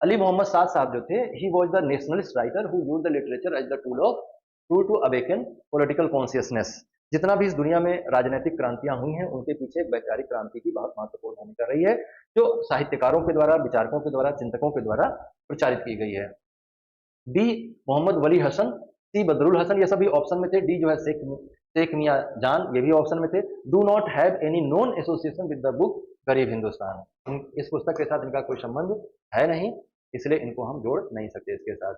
अली मोहम्मद साद साहब जो थे, he was the nationalist writer who used the literature as the tool to awaken political consciousness. जितना भी इस दुनिया में राजनीतिक क्रांतियां हुई हैं, उनके पीछे एक वैचारिक क्रांति की बहुत महत्वपूर्ण भूमिका रही है, जो साहित्यकारों के द्वारा, विचारकों के द्वारा, चिंतकों के द्वारा प्रचारित की गई है। बी मोहम्मद वली हसन, सी बदरुल हसन, ये सभी ऑप्शन में थे। डी जो है शेख मियां जान, ये भी ऑप्शन में थे। Do not have any known association with the book गरीब हिंदुस्तान, इस पुस्तक के साथ इनका कोई संबंध है नहीं, इसलिए इनको हम जोड़ नहीं सकते इसके साथ।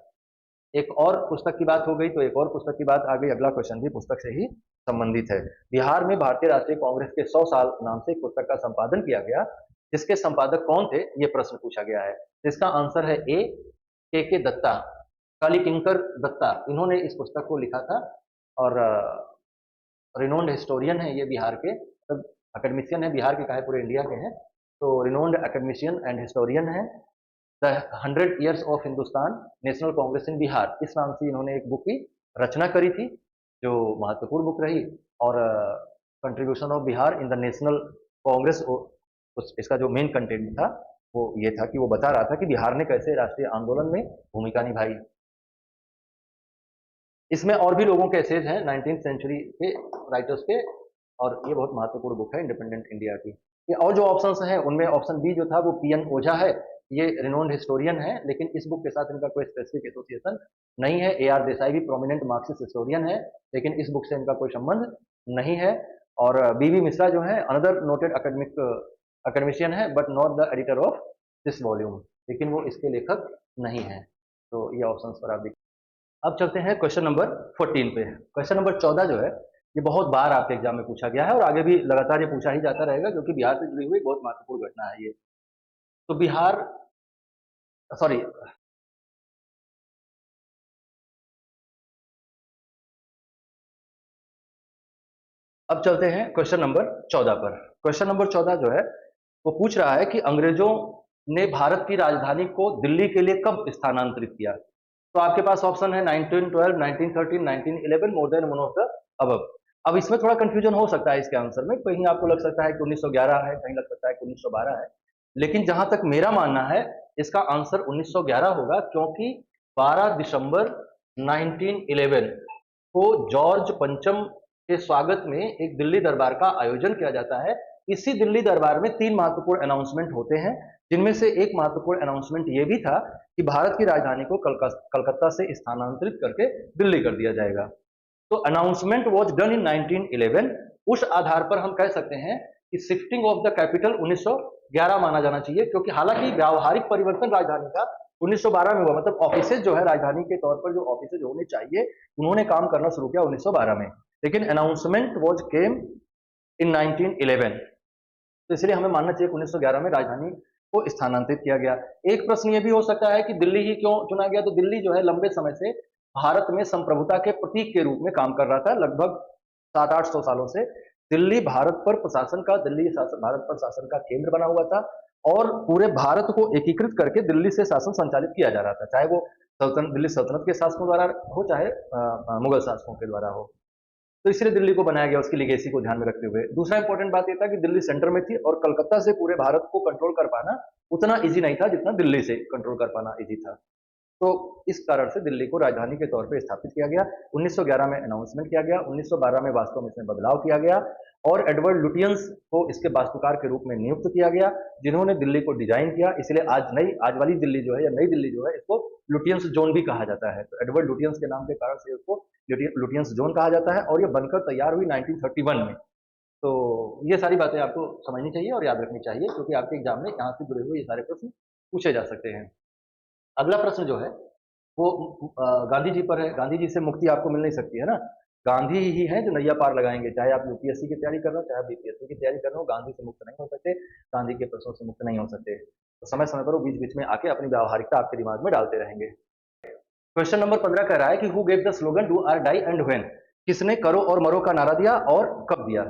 एक और पुस्तक की बात हो गई तो एक और पुस्तक की बात आ गई। अगला क्वेश्चन भी पुस्तक से ही संबंधित है। बिहार में भारतीय राष्ट्रीय कांग्रेस के 100 साल नाम से एक पुस्तक का संपादन किया गया, जिसके संपादक कौन थे, ये प्रश्न पूछा गया है। इसका आंसर है ए के दत्ता, कालीकिंकर दत्ता, इन्होंने इस पुस्तक को लिखा था और रिनोन्ड हिस्टोरियन है ये बिहार के, एकेडमिशियन है बिहार के, कहे पूरे इंडिया के हैं, तो रिनोन्ड एकेडमिशियन एंड हिस्टोरियन है। The 100 years of Hindustan National Congress in Bihar, इस नाम से इन्होंने एक बुक की रचना करी थी, जो महत्वपूर्ण बुक रही। और contribution of Bihar in the national Congress, इसका जो मेन कंटेंट था वो ये था कि वो बता रहा था कि बिहार ने कैसे राष्ट्रीय आंदोलन में भूमिका निभाई। इसमें और भी लोगों के एसेज हैं 19th सेंचुरी के राइटर्स के, और ये बहुत महत्वपूर्ण बुक है इंडिपेंडेंट इंडिया की। ये और जो ऑप्शंस हैं उनमें ऑप्शन बी जो था वो पीएन ओझा है, ये रिनोन्ड हिस्टोरियन है, लेकिन इस बुक के साथ इनका कोई स्पेसिफिक एसोसिएशन नहीं है। ए आर देसाई भी प्रोमिनेंट मार्क्सिस्ट हिस्टोरियन है, लेकिन इस बुक से इनका कोई संबंध नहीं है। और बी वी मिश्रा जो है अनदर नोटेड अकेडमिशियन है, but not the editor of this volume, लेकिन वो इसके लेखक नहीं है। तो ये ऑप्शन पर आप देखिए। अब चलते हैं क्वेश्चन नंबर 14 पे। क्वेश्चन नंबर 14 जो है ये बहुत बार आपके एग्जाम में पूछा गया है और आगे भी लगातार ये पूछा ही जाता रहेगा, क्योंकि बिहार से जुड़ी हुई बहुत महत्वपूर्ण घटना है ये। तो बिहार, सॉरी, अब चलते हैं क्वेश्चन नंबर 14 पर। क्वेश्चन नंबर 14 जो है वो पूछ रहा है कि अंग्रेजों ने भारत की राजधानी को दिल्ली के लिए कब स्थानांतरित किया। तो आपके पास ऑप्शन है 1912, 1913, 1911, मोर than one of the above. अब इसमें थोड़ा कंफ्यूजन हो सकता है इसके आंसर में, कहीं आपको लग सकता है कि 1911 है, कहीं लग सकता है कि 1912 है, लेकिन जहां तक मेरा मानना है इसका आंसर 1911 होगा, क्योंकि 12 दिसंबर 1911 को जॉर्ज पंचम के स्वागत में एक दिल्ली दरबार का आयोजन किया जाता है। इसी दिल्ली दरबार में 3 महत्वपूर्ण अनाउंसमेंट होते हैं, जिनमें से एक महत्वपूर्ण अनाउंसमेंट ये भी था कि भारत की राजधानी को कलकत्ता से स्थानांतरित करके दिल्ली कर दिया जाएगा। तो अनाउंसमेंट वाज डन इन 1911। उस आधार पर हम कह सकते हैं कि शिफ्टिंग ऑफ द कैपिटल 1911 माना जाना चाहिए, क्योंकि हालांकि व्यावहारिक परिवर्तन राजधानी का 1912 में हुआ, मतलब ऑफिसेज जो है राजधानी के तौर पर जो ऑफिसेज होने चाहिए उन्होंने काम करना शुरू किया 1912 में, लेकिन अनाउंसमेंट वाज केम इन 1911। तो इसलिए हमें मानना चाहिए कि 1911 में राजधानी को स्थानांतरित किया गया। एक प्रश्न ये भी हो सकता है कि दिल्ली ही क्यों चुना गया। तो दिल्ली जो है लंबे समय से भारत में संप्रभुता के प्रतीक के रूप में काम कर रहा था। लगभग 700-800 सालों से दिल्ली भारत पर प्रशासन का, भारत पर शासन का केंद्र बना हुआ था और पूरे भारत को एकीकृत करके दिल्ली से शासन संचालित किया जा रहा था, चाहे वो दिल्ली सल्तनत के शासकों द्वारा हो, चाहे मुगल शासकों के द्वारा हो। तो इसलिए दिल्ली को बनाया गया, उसकी लीगेसी को ध्यान में रखते हुए। दूसरा इंपॉर्टेंट बात यह था कि दिल्ली सेंटर में थी और कलकत्ता से पूरे भारत को कंट्रोल कर पाना उतना इजी नहीं था जितना दिल्ली से कंट्रोल कर पाना इजी था। तो इस कारण से दिल्ली को राजधानी के तौर पे स्थापित किया गया। 1911 में अनाउंसमेंट किया गया, 1912 में वास्तव में इसमें बदलाव किया गया और एडवर्ड लुटियंस को इसके वास्तुकार के रूप में नियुक्त किया गया, जिन्होंने दिल्ली को डिजाइन किया। इसलिए आज वाली दिल्ली जो है या नई दिल्ली जो है इसको लुटियंस जोन भी कहा जाता है। तो एडवर्ड लुटियंस के नाम के कारण से इसको लुटियंस जोन कहा जाता है और ये बनकर तैयार हुई 1931 में। तो ये सारी बातें आपको समझनी चाहिए और याद रखनी चाहिए, क्योंकि आपके एग्जाम में यहाँ से जुड़े हुए ये सारे प्रश्न पूछे जा सकते हैं। अगला प्रश्न जो है वो गांधी जी पर है। गांधी जी से मुक्ति आपको मिल नहीं सकती है ना, गांधी ही है जो नैया पार लगाएंगे। चाहे आप यूपीएससी की तैयारी कर रहे हो, चाहे आप बीपीएससी की तैयारी कर रहे हो, गांधी से मुक्त नहीं हो सकते, गांधी के प्रश्नों से मुक्त नहीं हो सकते। तो समय समय पर वो बीच बीच में आके अपनी व्यावहारिकता आपके दिमाग में डालते रहेंगे। क्वेश्चन नंबर 15 कह रहा है कि who gave the slogan do or die and when, किसने करो और मरो का नारा दिया और कब दिया।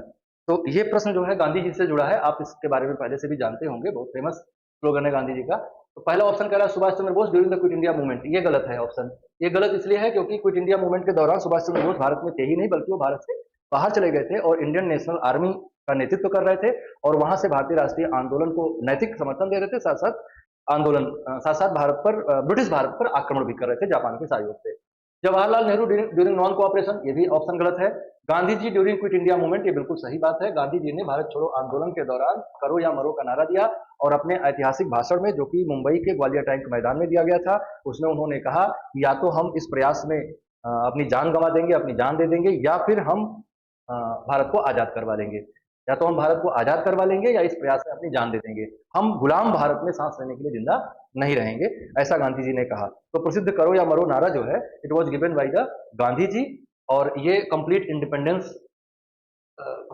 तो ये प्रश्न जो है गांधी जी से जुड़ा है, आप इसके बारे में पहले से भी जानते होंगे, बहुत फेमस स्लोगन है गांधी जी का। तो पहला ऑप्शन कह रहा है Subhas Chandra Bose during the Quit India Movement. ये गलत है ऑप्शन। ये गलत इसलिए है क्योंकि क्विट इंडिया मूवमेंट के दौरान सुभाष चंद्र बोस भारत में थे ही नहीं, बल्कि वो भारत से बाहर चले गए थे और इंडियन नेशनल आर्मी का नेतृत्व कर रहे थे और वहां से भारतीय राष्ट्रीय आंदोलन को नैतिक समर्थन दे रहे थे, साथ साथ भारत पर, ब्रिटिश भारत पर आक्रमण भी कर रहे थे जापान के सहयोग से। Jawaharlal Nehru during non cooperation, ये भी ऑप्शन गलत है। Gandhi ji during quit India Movement, ये बिल्कुल सही बात है। गांधी जी ने भारत छोड़ो आंदोलन के दौरान करो या मरो का नारा दिया और अपने ऐतिहासिक भाषण में, जो कि मुंबई के ग्वालियर टैंक मैदान में दिया गया था, उसमें उन्होंने कहा कि या तो हम इस प्रयास में अपनी जान गंवा देंगे, अपनी जान दे देंगे, या फिर हम भारत को आजाद करवा लेंगे। या तो हम भारत को आजाद करवा लेंगे या इस प्रयास में अपनी जान दे देंगे, हम गुलाम भारत में सांस लेने के लिए जिंदा नहीं रहेंगे, ऐसा गांधी जी ने कहा। तो प्रसिद्ध करो या मरो नारा जो है it was given by the Gandhi ji और ये कंप्लीट इंडिपेंडेंस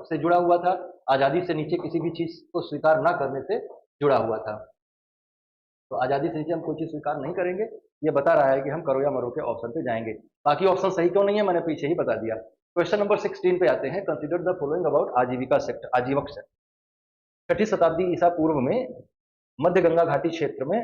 से जुड़ा हुआ था, आजादी से नीचे किसी भी चीज को स्वीकार ना करने से जुड़ा हुआ था। तो आजादी से नीचे हम कोई चीज स्वीकार नहीं करेंगे, ये बता रहा है कि हम करो या मरो के ऑप्शन पे जाएंगे। बाकी ऑप्शन सही क्यों नहीं है मैंने पीछे ही बता दिया। क्वेश्चन नंबर 16 पे आते हैं। कंसीडर द फॉलोइंग अबाउट आजीविका सेक्टर, आजीवक सेक्टर। 6ठी शताब्दी ईसा पूर्व में मध्य गंगा घाटी क्षेत्र में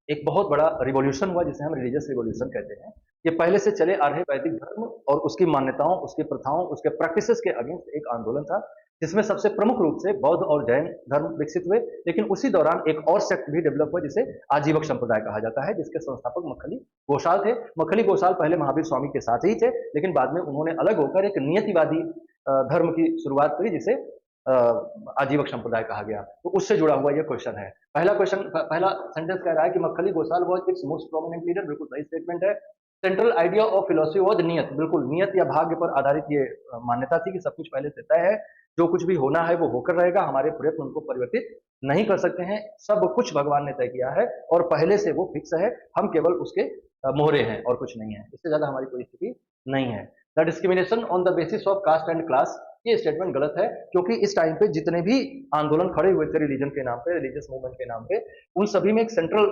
एक बहुत बड़ा रिवॉल्यूशन हुआ, जिसे हम रिलीजियस रिवॉल्यूशन कहते हैं। ये पहले से चले आ रहे वैदिक धर्म और उसकी मान्यताओं, उसकी प्रथाओं, उसके प्रैक्टिसेस के अगेंस्ट एक आंदोलन था, जिसमें सबसे प्रमुख रूप से बौद्ध और जैन धर्म विकसित हुए। लेकिन उसी दौरान एक और सेक्ट भी डेवलप हुआ जिसे आजीवक संप्रदाय कहा जाता है, जिसके संस्थापक मक्खली गोसाल थे। मक्खली गोसाल पहले महावीर स्वामी के साथ ही थे, लेकिन बाद में उन्होंने अलग होकर एक नियतिवादी धर्म की शुरुआत करी, जिसे आजीवक संप्रदाय कहा गया, तो उससे जुड़ा हुआ ये क्वेश्चन है। पहला सेंटेंस कह रहा है कि Makkhali Gosala was its most prominent leader, बिल्कुल सही स्टेटमेंट है। Central idea of philosophy was नियत, बिल्कुल नियत या भाग्य पर आधारित ये मान्यता थी कि सब कुछ पहले से तय है, जो कुछ भी होना है वो होकर रहेगा, हमारे प्रयत्न उनको परिवर्तित नहीं कर सकते हैं, सब कुछ भगवान ने तय किया है और पहले से वो फिक्स है, हम केवल उसके मोहरे हैं और कुछ नहीं है, इससे ज्यादा हमारी कोई स्थिति नहीं है। The discrimination on the basis of caste and class, ये स्टेटमेंट गलत है, क्योंकि इस टाइम पे जितने भी आंदोलन खड़े हुए थे रिलीजन के नाम पे, रिलीजियस मूवमेंट के नाम पे, उन सभी में एक सेंट्रल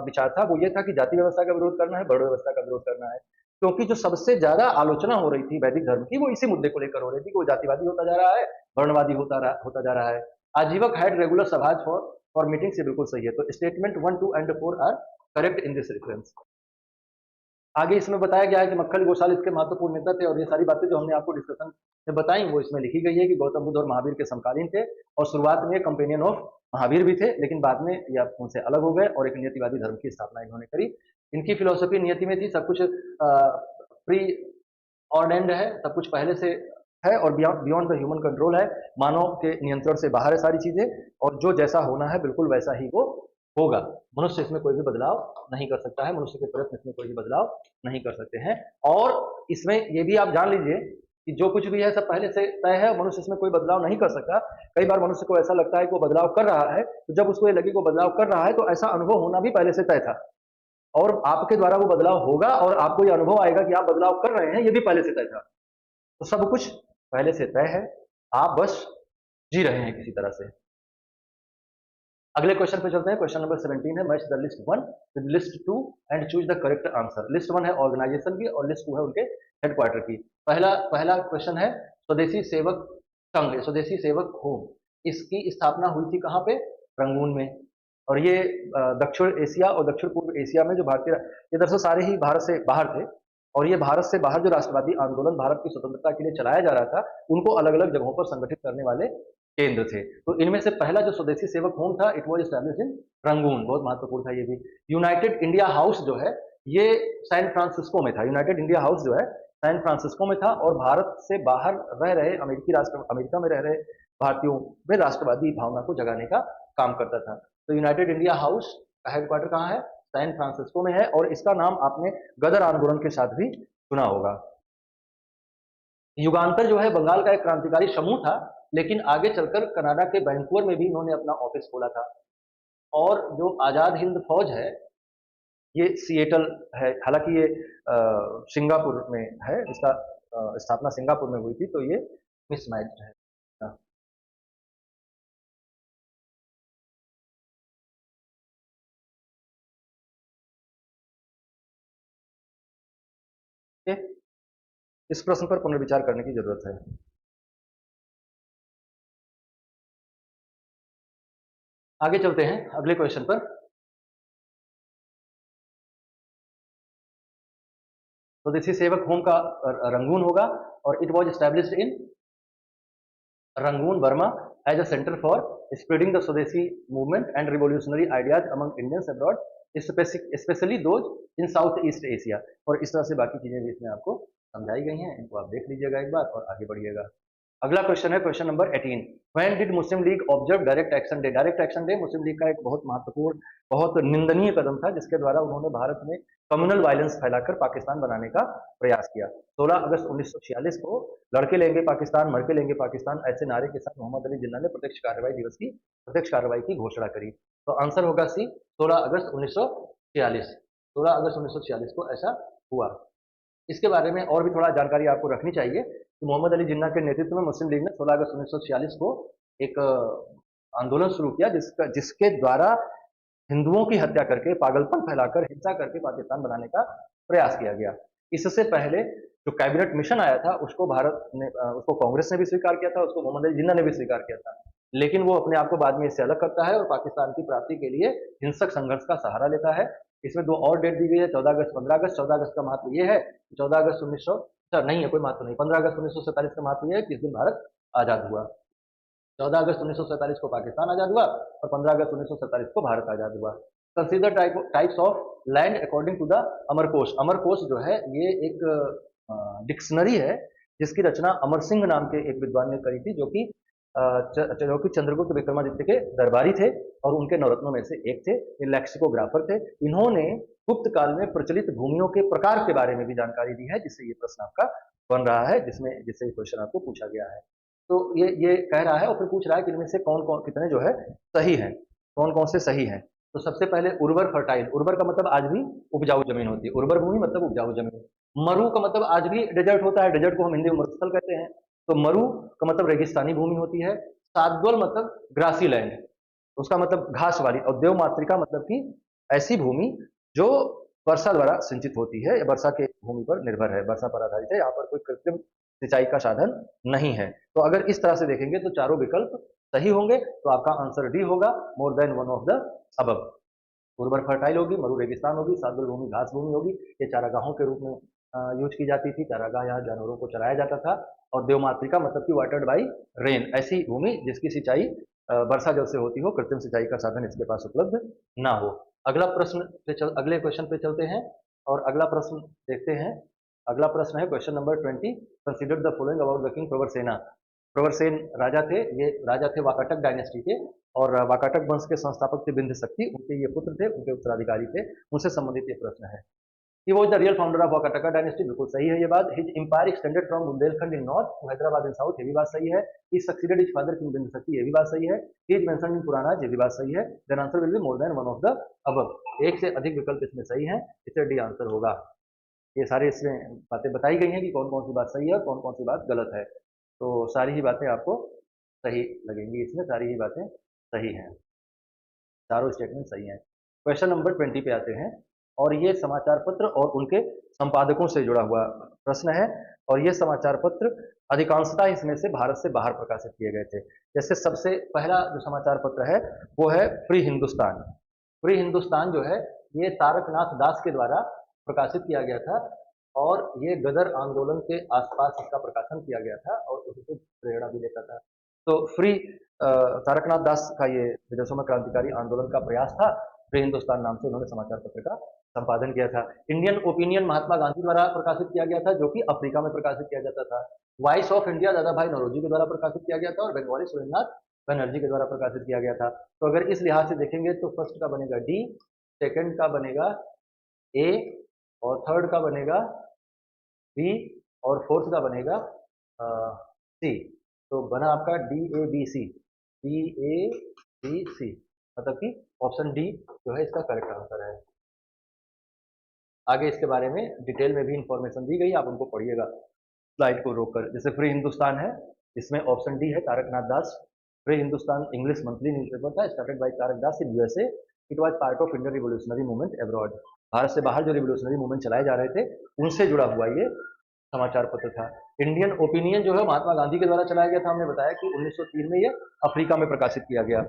विचार था, वो ये था कि जाति व्यवस्था का विरोध करना है, वर्ण व्यवस्था का विरोध करना है, क्योंकि जो सबसे ज्यादा आलोचना हो रही थी वैदिक धर्म की वो इसी मुद्दे को लेकर हो रही थी कि वो जातिवादी होता जा रहा है, वर्णवादी होता जा रहा है। आजीवक हैड रेगुलर सभाज फॉर मीटिंग, से बिल्कुल सही है, तो statement 1, 2 and 4 are correct in this reference. आगे इसमें बताया गया है कि मक्खल गोसाल इसके महत्वपूर्ण नेता थे, और ये सारी बातें जो हमने आपको डिस्कशन में बताई वो इसमें लिखी गई है कि गौतम बुद्ध और महावीर के समकालीन थे, और शुरुआत में कंपेनियन ऑफ महावीर भी थे, लेकिन बाद में ये उनसे अलग हो गए और एक नियतिवादी धर्म की स्थापना इन्होंने करी। इनकी फिलोसफी नियति में थी, सब कुछ प्री ऑर्डेंड है, सब कुछ पहले से है और बियॉन्ड द ह्यूमन कंट्रोल है, मानव के नियंत्रण से बाहर है सारी चीजें, और जो जैसा होना है बिल्कुल वैसा ही वो होगा, मनुष्य इसमें कोई भी बदलाव नहीं कर सकता है, मनुष्य के प्रयत्न इसमें कोई भी बदलाव नहीं कर सकते हैं। और इसमें ये भी आप जान लीजिए कि जो कुछ भी है सब पहले से तय है, मनुष्य इसमें कोई बदलाव नहीं कर सकता। कई बार मनुष्य को ऐसा लगता है कि वो बदलाव कर रहा है, तो जब उसको ये लगे वो बदलाव कर रहा है तो ऐसा अनुभव होना भी पहले से तय था, और आपके द्वारा वो बदलाव होगा और आपको ये अनुभव आएगा कि आप बदलाव कर रहे हैं, ये भी पहले से तय था। तो सब कुछ पहले से तय है, आप बस जी रहे हैं किसी तरह से। अगले क्वेश्चन पे चलते हैं। क्वेश्चन नंबर 17 है, match the list 1 with list 2 and choose the correct answer. List 1 है ऑर्गेनाइजेशन की और लिस्ट 2 है उनके हेडक्वार्टर की। पहला क्वेश्चन है स्वदेशी सेवक संघ, स्वदेशी सेवक होम, इसकी स्थापना हुई थी कहाँ पे? रंगून में। और ये दक्षिण एशिया और दक्षिण पूर्व एशिया में जो भारतीय, ये दरअसल सारे ही भारत से बाहर थे, और ये भारत से बाहर जो राष्ट्रवादी आंदोलन भारत की स्वतंत्रता के लिए चलाया जा रहा था, उनको अलग अलग जगहों पर संगठित करने वाले केंद्र थे। तो इनमें से पहला जो स्वदेशी सेवक होम था, it was established in Rangoon, बहुत महत्वपूर्ण था ये भी। यूनाइटेड इंडिया हाउस जो है ये सैन फ्रांसिस्को में था, यूनाइटेड इंडिया हाउस जो है सैन फ्रांसिस्को में था, और भारत से बाहर रह रहे अमेरिका में रह रहे भारतीयों में राष्ट्रवादी भावना को जगाने का काम करता था। तो यूनाइटेड इंडिया हाउस का हेडक्वार्टर कहाँ है? सैन फ्रांसिस्को में है, और इसका नाम आपने गदर आंदोलन के साथ भी सुना होगा। युगांतर जो है बंगाल का एक क्रांतिकारी समूह था, लेकिन आगे चलकर कनाडा के वैंकूवर में भी इन्होंने अपना ऑफिस खोला था। और जो आजाद हिंद फौज है ये सिएटल है, हालांकि ये सिंगापुर में है, इसका स्थापना सिंगापुर में हुई थी, तो ये मिसमैच है। इस प्रश्न पर पुनर्विचार करने की जरूरत है। आगे चलते हैं अगले क्वेश्चन पर। स्वदेशी सेवक होम का रंगून होगा, और it was established in Rangoon, Burma, as a centre for spreading the swadeshi movement and revolutionary ideas among Indians abroad, especially those in South East Asia. और इस तरह से बाकी चीजें भी इसमें आपको समझाई गई हैं, इनको आप देख लीजिएगा एक बार और आगे बढ़िएगा। अगला क्वेश्चन है question number 18, when did Muslim league observe direct action day? Direct action day Muslim league का एक बहुत महत्वपूर्ण, बहुत निंदनीय कदम था, जिसके द्वारा उन्होंने भारत में कम्युनल वायलेंस फैलाकर पाकिस्तान बनाने का प्रयास किया। 16 अगस्त 1946 को लड़के लेंगे पाकिस्तान, मरके लेंगे पाकिस्तान, ऐसे नारे के साथ मोहम्मद अली जिन्ना ने प्रत्यक्ष कार्रवाई की घोषणा करी। तो आंसर होगा सी, 16 अगस्त 1946। 16 अगस्त 1946 को ऐसा हुआ। इसके बारे में और भी थोड़ा जानकारी आपको रखनी चाहिए कि मोहम्मद अली जिन्ना के नेतृत्व में मुस्लिम लीग ने 16 अगस्त 1946 को एक आंदोलन शुरू किया, जिसके द्वारा हिंदुओं की हत्या करके, पागलपन फैलाकर, हिंसा करके पाकिस्तान बनाने का प्रयास किया गया। इससे पहले जो कैबिनेट मिशन आया था उसको भारत ने, उसको कांग्रेस ने भी स्वीकार किया था, उसको मोहम्मद अली जिन्ना ने भी स्वीकार किया था, लेकिन वो अपने आप को बाद में इससे अलग करता है और पाकिस्तान की प्राप्ति के लिए हिंसक संघर्ष का सहारा लेता है। इसमें 2 और डेट दी गई है, 14 अगस्त, 15 अगस्त। 14 अगस्त का महत्व ये है, 14 अगस्त 1900 नहीं है, कोई महत्व नहीं। 15 अगस्त 1947 का महत्व ये है कि इस दिन भारत आजाद हुआ। 14 अगस्त 1947 को पाकिस्तान आजाद हुआ और 15 अगस्त 1947 को भारत आजाद हुआ। Consider types of land according to the Amarakosha. Amarakosha जो है ये एक डिक्शनरी है जिसकी रचना अमर सिंह नाम के एक विद्वान ने करी थी, जो कि जो कि चंद्रगुप्त विक्रमादित्य के दरबारी थे और उनके नवरत्नों में से एक थे। ये लेक्सिकोग्राफर थे। इन्होंने गुप्त काल में प्रचलित भूमियों के प्रकार के बारे में भी जानकारी दी है, जिससे ये प्रश्न आपका बन रहा है, जिससे ये क्वेश्चन आपको पूछा गया है। तो ये कह रहा है और फिर पूछ रहा है कि इनमें से कौन कौन कितने जो है सही है, कौन कौन से सही है। तो सबसे पहले उर्वर फर्टाइल, उर्वर का मतलब आज भी उपजाऊ जमीन होती है, उर्वर भूमि मतलब उपजाऊ जमीन। मरु का मतलब आज भी डेजर्ट होता है, डेजर्ट को हम हिंदी में मरुस्थल कहते हैं। तो मरु का मतलब रेगिस्तानी भूमि होती है। साद्वल मतलब ग्रासी लैंड, उसका मतलब घास वाली। और देवमातृका मतलब कि ऐसी भूमि जो वर्षा द्वारा सिंचित होती है या वर्षा के भूमि पर निर्भर है, वर्षा पर आधारित है, यहाँ पर कोई कृत्रिम सिंचाई का साधन नहीं है। तो अगर इस तरह से देखेंगे तो चारों विकल्प सही होंगे। तो आपका आंसर डी होगा, मोर than one of the above. उर्वर फर्टाइल होगी, मरु रेगिस्तान होगी, साद्वल भूमि घास भूमि होगी। ये चारागाहों के रूप में यूज की जाती थी, चारागाह यहाँ जानवरों को चराया जाता था। और देवमातृका मतलब कि वाटर्ड बाई रेन, ऐसी भूमि जिसकी सिंचाई वर्षा जल से होती हो, कृत्रिम सिंचाई का साधन इसके पास उपलब्ध ना हो। अगला प्रश्न पे अगले क्वेश्चन पे चलते हैं और अगला प्रश्न देखते हैं। अगला प्रश्न है question number 20। Consider the following about the king Pravarasena. Pravarasena राजा थे, ये राजा थे वाकाटक डायनेस्टी के, और वाकाटक वंश के संस्थापक थे बिंदुशक्ति, उनके ये पुत्र थे, उनके उत्तराधिकारी थे। उनसे संबंधित ये प्रश्न है। He was the real founder of Vakataka dynasty, बिल्कुल सही है ये बात। His empire extended from Bundelkhand in north to Hyderabad in south, ये भी बात सही है। He succeeded his father King Bindusakti, ये भी बात सही है। He is mentioned in Puranas, ये भी बात सही है। Then answer will be more than one of the above। एक से अधिक विकल्प इसमें सही है, इससे डी आंसर होगा। ये सारे इसमें बातें बताई गई हैं कि कौन कौन सी बात सही है, कौन कौन सी बात गलत है। तो सारी ही बातें आपको सही लगेंगी, इसमें सारी ही बातें सही हैं, चारों स्टेटमेंट सही हैं। क्वेश्चन नंबर 20 पे आते हैं और ये समाचार पत्र और उनके संपादकों से जुड़ा हुआ प्रश्न है। और ये समाचार पत्र अधिकांशतः इसमें से भारत से बाहर प्रकाशित किए गए थे। जैसे सबसे पहला जो समाचार पत्र है वो है फ्री हिंदुस्तान। फ्री हिंदुस्तान जो है ये तारकनाथ दास के द्वारा प्रकाशित किया गया था और ये गदर आंदोलन के आसपास इसका प्रकाशन किया गया था और उससे प्रेरणा भी लेता था। तो फ्री तारकनाथ दास का ये विदेशों में क्रांतिकारी आंदोलन का प्रयास था। फ्री हिंदुस्तान नाम से उन्होंने समाचार पत्र का संपादन किया था। इंडियन ओपिनियन महात्मा गांधी द्वारा प्रकाशित किया गया था, जो कि अफ्रीका में प्रकाशित किया जाता था। वॉइस ऑफ इंडिया दादा भाई नौरोजी के द्वारा प्रकाशित किया गया था और बंगाली सुरेंद्रनाथ बनर्जी के द्वारा प्रकाशित किया गया था। तो अगर इस लिहाज से देखेंगे तो फर्स्ट का बनेगा डी, सेकंड का बनेगा ए, और थर्ड का बनेगा बी, और फोर्थ का बनेगा सी। तो बना आपका D A B C, D A B C, मतलब कि ऑप्शन डी जो है इसका करेक्ट आंसर है। आगे इसके बारे में डिटेल में भी इंफॉर्मेशन दी गई, आप उनको पढ़िएगा स्लाइड को रोककर। जैसे फ्री हिंदुस्तान है, इसमें ऑप्शन डी है Taraknath Das. Free Hindustan English monthly newspaper था, started by Tarak Das in USA. It was part of Indian revolutionary movement abroad. भारत से बाहर जो रिवोल्यूशनरी मूवमेंट चलाए जा रहे थे उनसे जुड़ा हुआ ये समाचार पत्र था। इंडियन ओपिनियन जो है महात्मा गांधी के द्वारा चलाया गया था, हमने बताया कि 1903 में ये अफ्रीका में प्रकाशित किया गया,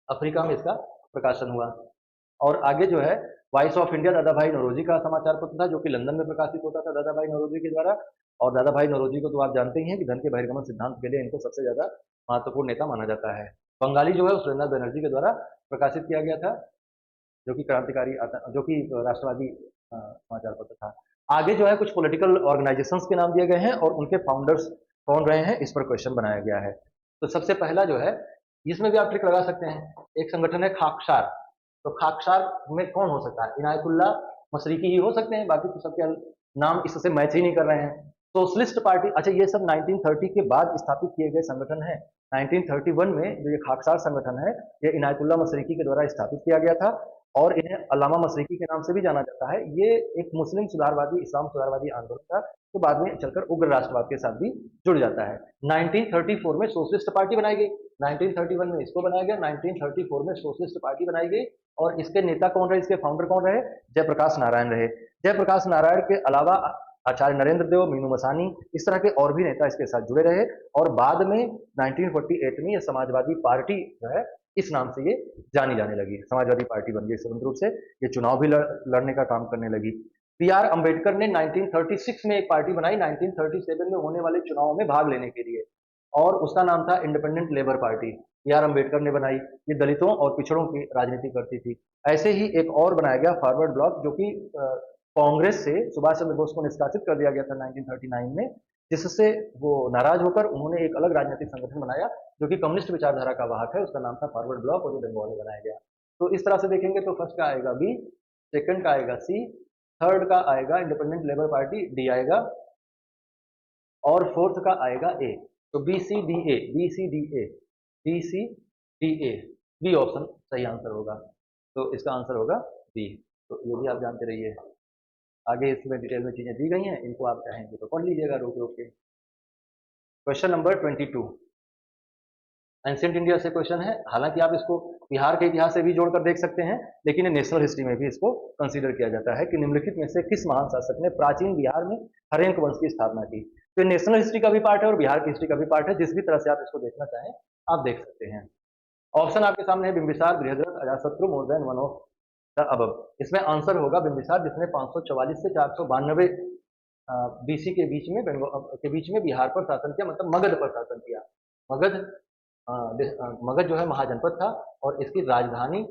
अफ्रीका में इसका प्रकाशन हुआ। और आगे जो है वॉइस ऑफ इंडिया दादा भाई नौरोजी का समाचार पत्र था, जो कि लंदन में प्रकाशित होता था दादा भाई नौरोजी के द्वारा। और दादा भाई नौरोजी को तो आप जानते ही हैं कि धन के बहिर्गमन सिद्धांत के लिए इनको सबसे ज्यादा महत्वपूर्ण नेता माना जाता है। बंगाली जो है सुरेंद्रनाथ बनर्जी के द्वारा प्रकाशित किया गया था, जो कि क्रांतिकारी जो कि राष्ट्रवादी समाचार पत्र था। आगे जो है कुछ पॉलिटिकल ऑर्गेनाइजेशंस के नाम दिए गए हैं और उनके फाउंडर्स कौन रहे हैं, इस पर क्वेश्चन बनाया गया है। तो सबसे पहला जो है, इसमें भी आप ट्रिक लगा सकते हैं, एक संगठन है खाकसार। तो खाकसार में कौन हो सकता है? इनायतुल्ला मशरिकी ही हो सकते हैं, बाकी तो सबके नाम इससे मैच ही नहीं कर रहे हैं। सोशलिस्ट पार्टी, अच्छा ये सब 1930 के बाद स्थापित किए गए संगठन है। 1931 में जो ये खाकसार संगठन है, ये इनायतुल्ला मशरिकी के द्वारा स्थापित किया गया था और इन्हें अल्लामा मशरिकी के नाम से भी जाना जाता है। ये एक मुस्लिम सुधारवादी, इस्लाम सुधारवादी आंदोलन था, तो बाद में चलकर उग्र राष्ट्रवाद के साथ भी जुड़ जाता है। 1934 में सोशलिस्ट पार्टी बनाई गई, 1931 में इसको बनाया गया, 1934 में सोशलिस्ट पार्टी बनाई गई। और इसके नेता कौन रहे, इसके फाउंडर कौन रहे? जयप्रकाश नारायण रहे। जयप्रकाश नारायण के अलावा आचार्य नरेंद्र देव, मीनू मसानी, इस तरह के और भी नेता इसके साथ जुड़े रहे। और बाद में 1948 में ये समाजवादी पार्टी जो है इस नाम से ये जानी जाने लगी, समाजवादी पार्टी बन गई स्वतंत्र रूप से। ये चुनाव भी लड़ने का काम करने लगी। पीआर अंबेडकर ने 1936 में एक पार्टी बनाई 1937 में होने वाले चुनाव में भाग लेने के लिए, और उसका नाम था independent labour party. PR Ambedkar ने बनाई, ये दलितों और पिछड़ों की राजनीति करती थी। ऐसे ही एक और बनाया गया फॉरवर्ड ब्लॉक, जो कि कांग्रेस से सुभाष चंद्र बोस को निष्कासित कर दिया गया था 1939 में। जिससे वो नाराज होकर उन्होंने एक अलग राजनीतिक संगठन बनाया जो कि कम्युनिस्ट विचारधारा का वाहक है, उसका नाम था फॉरवर्ड ब्लॉक, और ये बंगाल में बनाया गया। तो इस तरह से देखेंगे तो फर्स्ट का आएगा बी, सेकंड का आएगा सी, थर्ड का आएगा इंडिपेंडेंट लेबर पार्टी, डी आएगा, और फोर्थ का आएगा ए। तो B C D A, B C D A, B C D A, B option सही आंसर होगा। तो इसका आंसर होगा बी। तो ये भी आप जानते रहिए। आगे इसमें डिटेल में चीजें दी गई हैं, इनको आप चाहेंगे तो पढ़ लीजिएगा रोक रोक के। क्वेश्चन नंबर 22 एंशिएंट इंडिया से क्वेश्चन है। हालांकि आप इसको बिहार के इतिहास से भी जोड़कर देख सकते हैं, लेकिन नेशनल हिस्ट्री में भी इसको कंसीडर किया जाता है कि निम्नलिखित में से किस महान शासक ने प्राचीन बिहार में हर्यंक वंश की स्थापना की। तो ये नेशनल हिस्ट्री का भी पार्ट है और बिहार की हिस्ट्री का भी पार्ट है, जिस भी तरह से आप इसको देखना चाहें आप देख सकते हैं। ऑप्शन आपके सामने है बिंबिसार, बृहद्रथ, अजातशत्रु, मोर than one of the above. इसमें आंसर होगा बिंबिसार, जिसने 544 से 492 बीसी के बीच में बिहार पर शासन किया, मतलब मगध पर शासन किया। मगध जो है महाजनपद था और इसकी राजधानी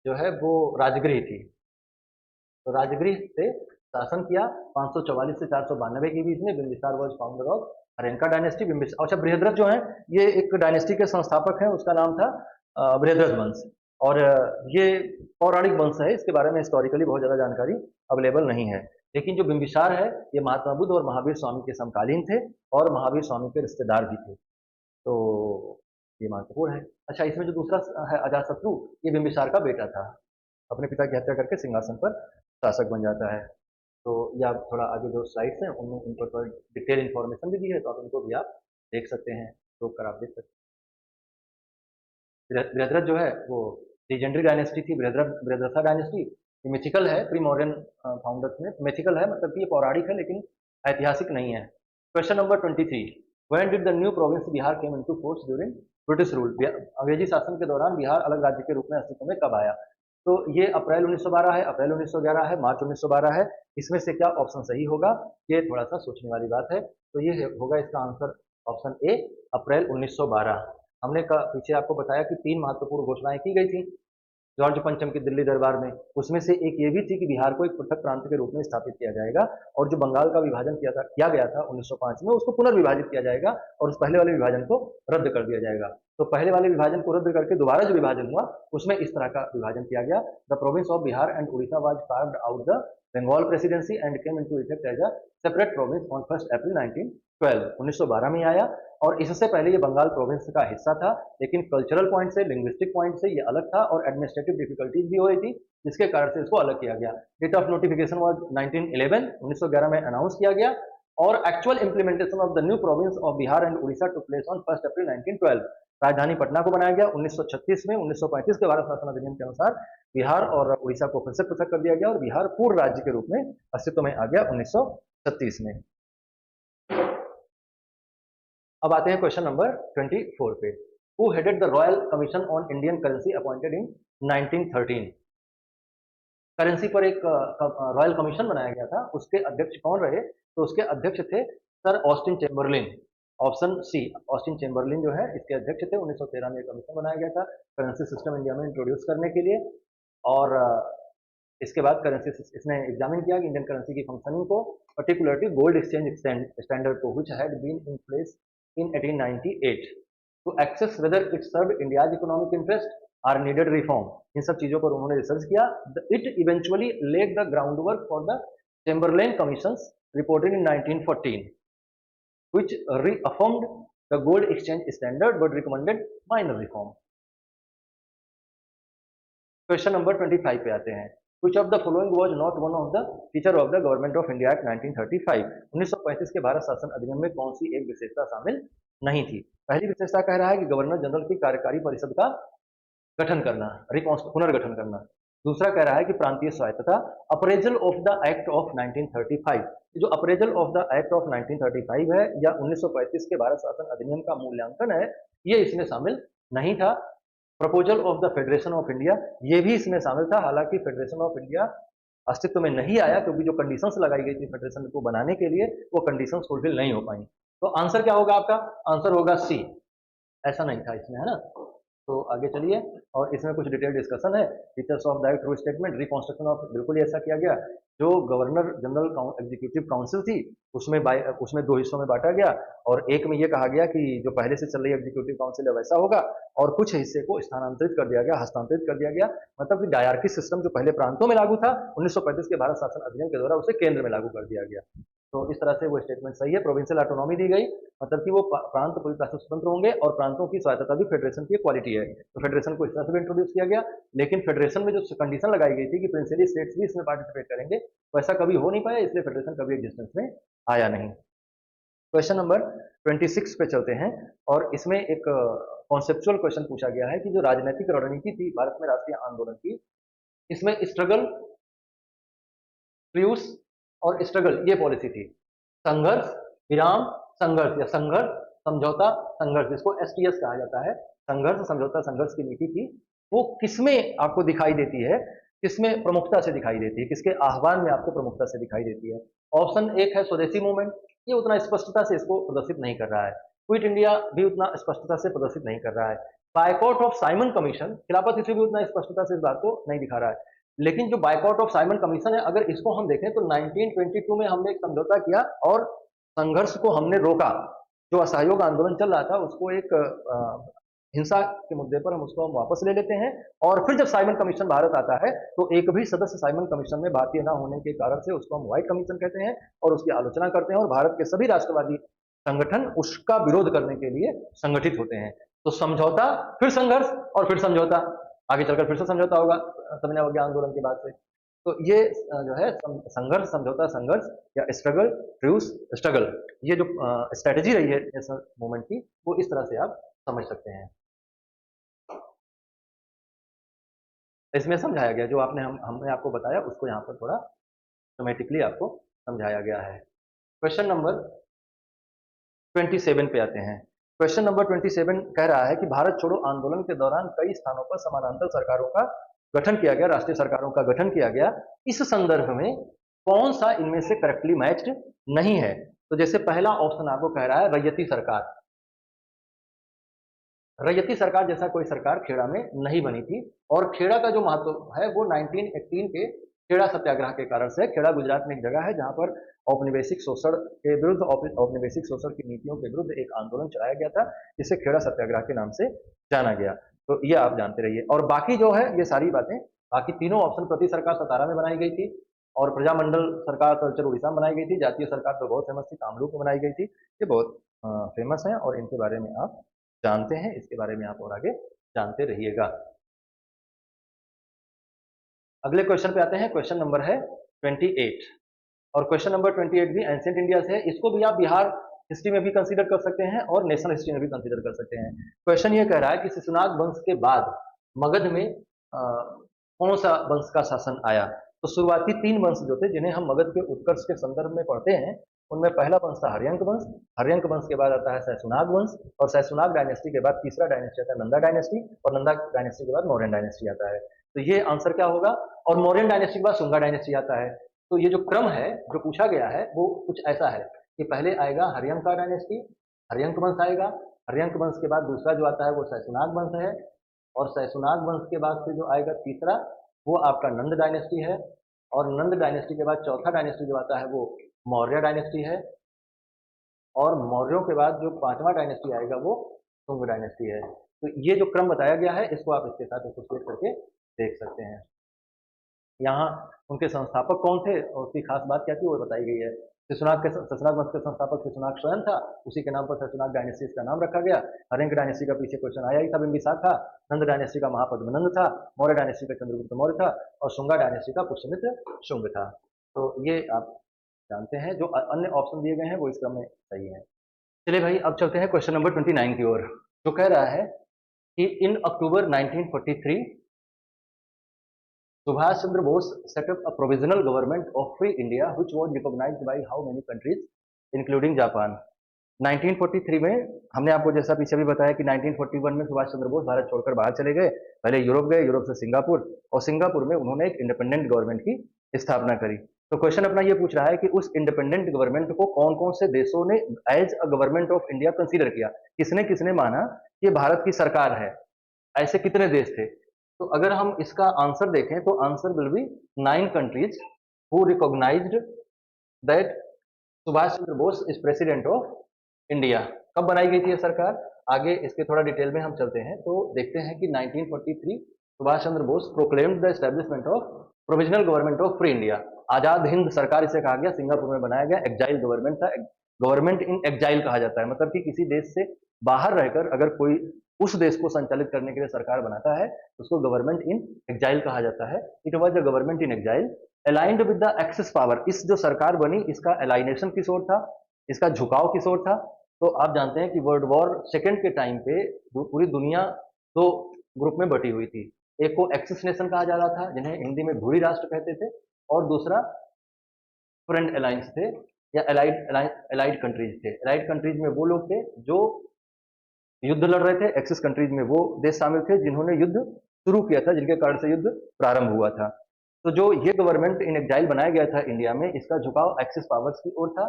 जो है वो राजगृह थी। तो राजगृह से शासन किया 544 से 492 के बीच में। Bimbisara was founder of Haryanka dynasty. Bimbisara, अच्छा, बृहद्रथ जो है ये एक डायनेस्टी के संस्थापक हैं, उसका नाम था बृहद्रथ वंश, और ये पौराणिक वंश है, इसके बारे में हिस्टोरिकली बहुत ज़्यादा जानकारी अवेलेबल नहीं है। लेकिन जो बिंबिसार है ये महात्मा बुद्ध और महावीर स्वामी के समकालीन थे और महावीर स्वामी के रिश्तेदार भी थे, तो ये महत्वपूर्ण है। अच्छा, इसमें जो दूसरा है अजातशत्रु, ये बिंबिसार का बेटा था, अपने पिता की हत्या करके सिंहासन पर शासक बन जाता है। तो ये आप थोड़ा आगे जो स्लाइड्स हैं उनमें उन पर थोड़ा डिटेल इन्फॉर्मेशन भी दी है, तो आप इनको भी आप देख सकते हैं, तो कर आप देख सकते हैं। बृहद्रथ जो है वो लीजेंडरी डायनेस्टी थी, बृहद्रथा डायनेस्टी। ये मिथिकल है, प्री मॉडर्न फाउंडर्स में मिथिकल है, मतलब कि ये पौराणिक है लेकिन ऐतिहासिक नहीं है। Question number 23 when did the new province Bihar came into force during British rule. अंग्रेजी शासन के दौरान बिहार अलग राज्य के रूप में अस्तित्व में कब आया। तो ये अप्रैल 1912 है, अप्रैल 1911 है, मार्च 1912 है। इसमें से क्या ऑप्शन सही होगा, ये थोड़ा सा सोचने वाली बात है। तो ये होगा इसका आंसर ऑप्शन ए, अप्रैल 1912। हमने पीछे आपको बताया कि 3 महत्वपूर्ण घोषणाएं की गई थी जॉर्ज पंचम की दिल्ली दरबार में। उसमें से एक ये भी थी कि बिहार को एक पृथक प्रांत के रूप में स्थापित किया जाएगा, और जो बंगाल का विभाजन किया गया था 1905 में, उसको पुनर्विभाजित किया जाएगा और उस पहले वाले विभाजन को रद्द कर दिया जाएगा। तो पहले वाले विभाजन को रद्द करके दोबारा जो विभाजन हुआ उसमें इस तरह का विभाजन किया गया। The province of Bihar and Orissa was carved out the Bengal presidency and came into effect as a separate province on 1 April 1912 में आया। और इससे पहले ये बंगाल प्रोविंस का हिस्सा था, लेकिन कल्चरल पॉइंट से, लिंग्विस्टिक पॉइंट से ये अलग था और एडमिनिस्ट्रेटिव डिफिकल्टीज भी हुई थी, जिसके कारण से इसको अलग किया गया। डेट ऑफ नोटिफिकेशन वाज 1911 में अनाउंस किया गया, और actual implementation of the new province of Bihar and Orissa took place on 1 April 1912। राजधानी पटना को बनाया गया 1936 में। 1935 के भारत शासन अधिनियम के अनुसार बिहार और उड़ीसा को फिर से पृथक कर दिया गया और बिहार पूर्ण राज्य के रूप में अस्तित्व में आ गया 1936 में। अब आते हैं क्वेश्चन नंबर 24 पे। Who headed the royal commission on Indian currency appointed in 1913। Currency पर एक रॉयल कमीशन बनाया गया था, उसके अध्यक्ष कौन रहे, तो उसके अध्यक्ष थे sir Austin Chamberlain. Option C, Austin Chamberlain जो है इसके अध्यक्ष थे। 1913 में कमीशन बनाया गया था करेंसी सिस्टम इंडिया में इंट्रोड्यूस करने के लिए, और इसके बाद करेंसी इसने एग्जामिन किया कि इंडियन करेंसी की फंक्शनिंग को, पर्टिकुलरली गोल्ड एक्सचेंज स्टैंडर्ड को, which had been in place in 1898 to access whether it served India's economic interest or needed reform। इन सब चीजों पर उन्होंने रिसर्च किया। It eventually laid the groundwork for the Chamberlain Commissions reported in 1914, which reaffirmed the gold exchange standard but recommended minor reform। Question number 25 पे आते हैं। Which of the following was not one of the feature of the Government of India Act 1935। 1935 के भारत शासन अधिनियम में कौन सी एक विशेषता शामिल नहीं थी। पहली विशेषता कह रहा है कि गवर्नर जनरल की कार्यकारी परिषद का गठन करना, पुनर्गठन करना। दूसरा कह रहा है कि प्रांतीय स्वायत्तता। Appraisal of the act of 1935, जो appraisal of the act of 1935 है या 1935 के भारत शासन अधिनियम का मूल्यांकन है, ये इसमें शामिल नहीं था। Proposal of the federation of India, ये भी इसमें शामिल था, हालांकि फेडरेशन ऑफ इंडिया अस्तित्व में नहीं आया क्योंकि जो कंडीशंस लगाई गई थी फेडरेशन को बनाने के लिए वो कंडीशंस फुलफिल नहीं हो पाई। तो आंसर क्या होगा आपका, आंसर होगा सी, ऐसा नहीं था इसमें, है ना। तो आगे चलिए, और इसमें कुछ डिटेल डिस्कशन है। Features of direct true statement, reconstruction of, बिल्कुल ऐसा किया गया। जो गवर्नर जनरल एग्जीक्यूटिव काउंसिल थी उसमें दो हिस्सों में बांटा गया, और एक में ये कहा गया कि जो पहले से चल रही एग्जीक्यूटिव काउंसिल है वैसा होगा, और कुछ हिस्से को स्थानांतरित कर दिया गया, हस्तांतरित कर दिया गया। मतलब कि डायरकी सिस्टम जो पहले प्रांतों में लागू था 1935 के भारत शासन अधिनियम के द्वारा, उसे केंद्र में लागू कर दिया गया। तो इस तरह से वो स्टेटमेंट सही है। प्रोविंशियल ऑटोनॉमी दी गई, मतलब कि वो प्रांत पूरी तरह से स्वतंत्र होंगे, और प्रांतों की स्वायत्तता भी फेडरेशन की क्वालिटी है। तो फेडरेशन को इस तरह से भी इंट्रोड्यूस किया गया, लेकिन फेडरेशन में जो कंडीशन लगाई गई थी कि प्रिंसिपली स्टेट्स भी इसमें पार्टिसिपेट करेंगे, वैसा कभी हो नहीं पाया, इसलिए फेडरेशन कभी एग्जिस्टेंस में आया नहीं। क्वेश्चन नंबर 26 पे चलते हैं, और इसमें एक कॉन्सेप्चुअल क्वेश्चन पूछा गया है कि जो राजनीतिक रणनीति थी भारत में राष्ट्रीय आंदोलन की, इसमें स्ट्रगल, ट्रूस और स्ट्रगल ये पॉलिसी थी। संघर्ष, विराम, संघर्ष, या संघर्ष, समझौता, संघर्ष, जिसको STS कहा जाता है, संघर्ष, समझौता, संघर्ष की नीति थी। वो किसमें आपको दिखाई देती है, किसमें प्रमुखता से दिखाई देती है, किसके आह्वान में आपको प्रमुखता से दिखाई देती है? ऑप्शन एक है स्वदेशी मूवमेंट, ये उतना स्पष्टता से इसको प्रदर्शित नहीं कर रहा है। क्विट इंडिया भी उतना स्पष्टता से प्रदर्शित नहीं कर रहा है। बायकॉट ऑफ साइमन कमीशन, खिलाफत इश्यू भी उतना स्पष्टता से इस बात को नहीं दिखा रहा है। लेकिन जो बायकॉट ऑफ साइमन कमीशन है, अगर इसको हम देखें तो 1922 में हमने एक समझौता किया और संघर्ष को हमने रोका। जो असहयोग आंदोलन चल रहा था उसको एक हिंसा के मुद्दे पर हम उसको वापस ले लेते हैं, और फिर जब साइमन कमीशन भारत आता है तो एक भी सदस्य साइमन कमीशन में भारतीय ना होने के कारण से उसको हम व्हाइट कमीशन कहते हैं, और उसकी आलोचना करते हैं, और भारत के सभी राष्ट्रवादी संगठन उसका विरोध करने के लिए संगठित होते हैं। तो समझौता, फिर संघर्ष, और फिर समझौता, आगे चलकर फिर से समझौता होगा समन्वय अवज्ञा आंदोलन के बाद से। तो ये जो है संघर्ष, समझौता, संघर्ष, या स्ट्रगल, ट्रूस, स्ट्रगल, ये जो स्ट्रेटेजी रही है नेशनल मूवमेंट की, वो इस तरह से आप समझ सकते हैं। इसमें समझाया गया जो हमने आपको बताया, उसको यहाँ पर थोड़ा सिस्टमैटिकली आपको समझाया गया है। क्वेश्चन नंबर 27 पे आते हैं। क्वेश्चन नंबर 27 कह रहा है कि भारत छोड़ो आंदोलन के दौरान कई स्थानों पर समानांतर सरकारों का गठन किया गया, राष्ट्रीय सरकारों का गठन किया गया। इस संदर्भ में कौन सा इनमें से करेक्टली मैच्ड नहीं है? तो जैसे पहला ऑप्शन आपको कह रहा है रैयती सरकार। रैयती सरकार जैसा कोई सरकार खेड़ा में नहीं बनी थी, और खेड़ा का जो महत्व है वो 1918 के खेड़ा सत्याग्रह के कारण से। खेड़ा गुजरात में एक जगह है जहां पर औपनिवेशिक शोषण के विरुद्ध, औपनिवेशिक शोषण की नीतियों के विरुद्ध एक आंदोलन चलाया गया था, जिसे खेड़ा सत्याग्रह के नाम से जाना गया। तो ये आप जानते रहिए। और बाकी जो है ये सारी बातें, बाकी तीनों ऑप्शन, प्रति सरकार सतारा में बनाई गई थी, और प्रजामंडल सरकार तलचर उड़ीसा में बनाई गई थी, जातीय सरकार तो बहुत फेमस थी, कामरूप में बनाई गई थी। ये बहुत फेमस है, और इनके बारे में आप जानते हैं, इसके बारे में आप और आगे जानते रहिएगा। अगले क्वेश्चन पे आते हैं। क्वेश्चन नंबर है 28, और क्वेश्चन नंबर 28 भी एंशिएंट इंडिया से है। इसको भी आप बिहार हिस्ट्री में भी कंसीडर कर सकते हैं और नेशनल हिस्ट्री में भी कंसीडर कर सकते हैं। क्वेश्चन ये कह रहा है कि शिशुनाग वंश के बाद मगध में कौन सा वंश का शासन आया? तो शुरुआती 3 वंश जो थे, जिन्हें हम मगध के उत्कर्ष के संदर्भ में पढ़ते हैं, उनमें पहला वंश था हर्यंक वंश। हर्यंक वंश के बाद आता है सैसुनाग वंश, और सैसुनाग डायनेस्टी के बाद तीसरा डायनेस्टी आता है नंदा डायनेस्टी, और नंदा डायनेस्टी के बाद मौर्यन डायनेस्टी आता है। तो ये आंसर क्या होगा? और मौर्यन डायनेस्टी के बाद शुंगा डायनेस्टी आता है। तो ये जो क्रम है जो पूछा गया है वो कुछ ऐसा है कि पहले आएगा हर्यंका डायनेस्टी, हर्यंक वंश आएगा, हर्यंक वंश के बाद दूसरा जो आता है वो सैसुनाग वंश है, और सैसुनाग वंश के बाद से जो आएगा तीसरा वो आपका नंद डायनेस्टी है, और नंद डायनेस्टी के बाद चौथा डायनेस्टी जो आता है वो मौर्य डायनेस्टी है, और मौर्यों के बाद जो 5वां डायनेस्टी आएगा वो शुंग डायनेस्टी है। तो ये जो क्रम बताया गया है इसको आप इसके साथ एसोसिएट करके देख सकते हैं। यहाँ उनके संस्थापक कौन थे और उसकी खास बात क्या थी वो बताई गई है। शिशुनाग वंश के संस्थापक शिशुनाग स्वयं था, उसी के नाम पर शिशुनाग डायनेस्टी इसका नाम रखा गया। हर्यंक डायनेस्टी का पीछे क्वेश्चन आया ही था, बिंबिसार था। नंद डायनेस्टी का महापद्मनंद था। मौर्य डायनेस्टी का चंद्रगुप्त मौर्य था, और शुंगा डायनेस्टी का पुष्यमित्र शुंग था। तो ये आप जानते हैं। जो अन्य ऑप्शन दिए गए हैं वो इस क्रम में सही है। चलिए भाई अब चलते हैं क्वेश्चन नंबर 29 की ओर, जो कह रहा है कि इन अक्टूबर 1943 Subhash Chandra Bose set up a provisional government of free India which was recognized by how many countries including Japan? 1943 में हमने आपको जैसा पीछे भी बताया कि 1941 में सुभाष चंद्र बोस भारत छोड़कर बाहर चले गए, पहले यूरोप गए, यूरोप से सिंगापुर, और सिंगापुर में उन्होंने एक इंडिपेंडेंट गवर्नमेंट की स्थापना करी। तो क्वेश्चन अपना ये पूछ रहा है कि उस इंडिपेंडेंट गवर्नमेंट को कौन कौन से देशों ने as a government of India consider किया, किसने किसने माना कि भारत की सरकार है। ऐसे कितने देश थे? तो अगर हम इसका आंसर देखें तो answer will be 9 countries who recognized that Subhash Chandra Bose is president of India. कब बनाई गई थी ये सरकार? आगे इसके थोड़ा डिटेल में हम चलते हैं तो देखते हैं कि 1943 Subhas Chandra Bose proclaimed the establishment of provisional government of Free India. Azad Hind सरकार इसे कहा गया, सिंगापुर में बनाया गया, एक्जाइल गवर्नमेंट था, गवर्नमेंट इन एक्जाइल कहा जाता है, मतलब कि किसी देश से बाहर रहकर अगर कोई उस देश को संचालित करने के लिए सरकार बनाता है उसको गवर्नमेंट इन एक्जाइल कहा जाता है। It was a government in exile aligned with the axis power. इस जो सरकार बनी इसका अलाइनेशन किस ओर था, इसका झुकाव किस ओर था? तो आप जानते हैं कि वर्ल्ड वॉर सेकेंड के टाइम पे पूरी दुनिया दो ग्रुप में बटी हुई थी। एक को एक्सिस नेशन कहा जा रहा था जिन्हें हिंदी में भूरी राष्ट्र कहते थे, और दूसरा फ्रेंड अलायंस थे या एलाइड कंट्रीज थे। एलाइड कंट्रीज में वो लोग थे जो युद्ध लड़ रहे थे, एक्सिस कंट्रीज में वो देश शामिल थे जिन्होंने युद्ध शुरू किया था, जिनके कारण से युद्ध प्रारंभ हुआ था। तो जो ये गवर्नमेंट इन एक्जाइल बनाया गया था इंडिया में, इसका झुकाव एक्सिस पावर्स की ओर था,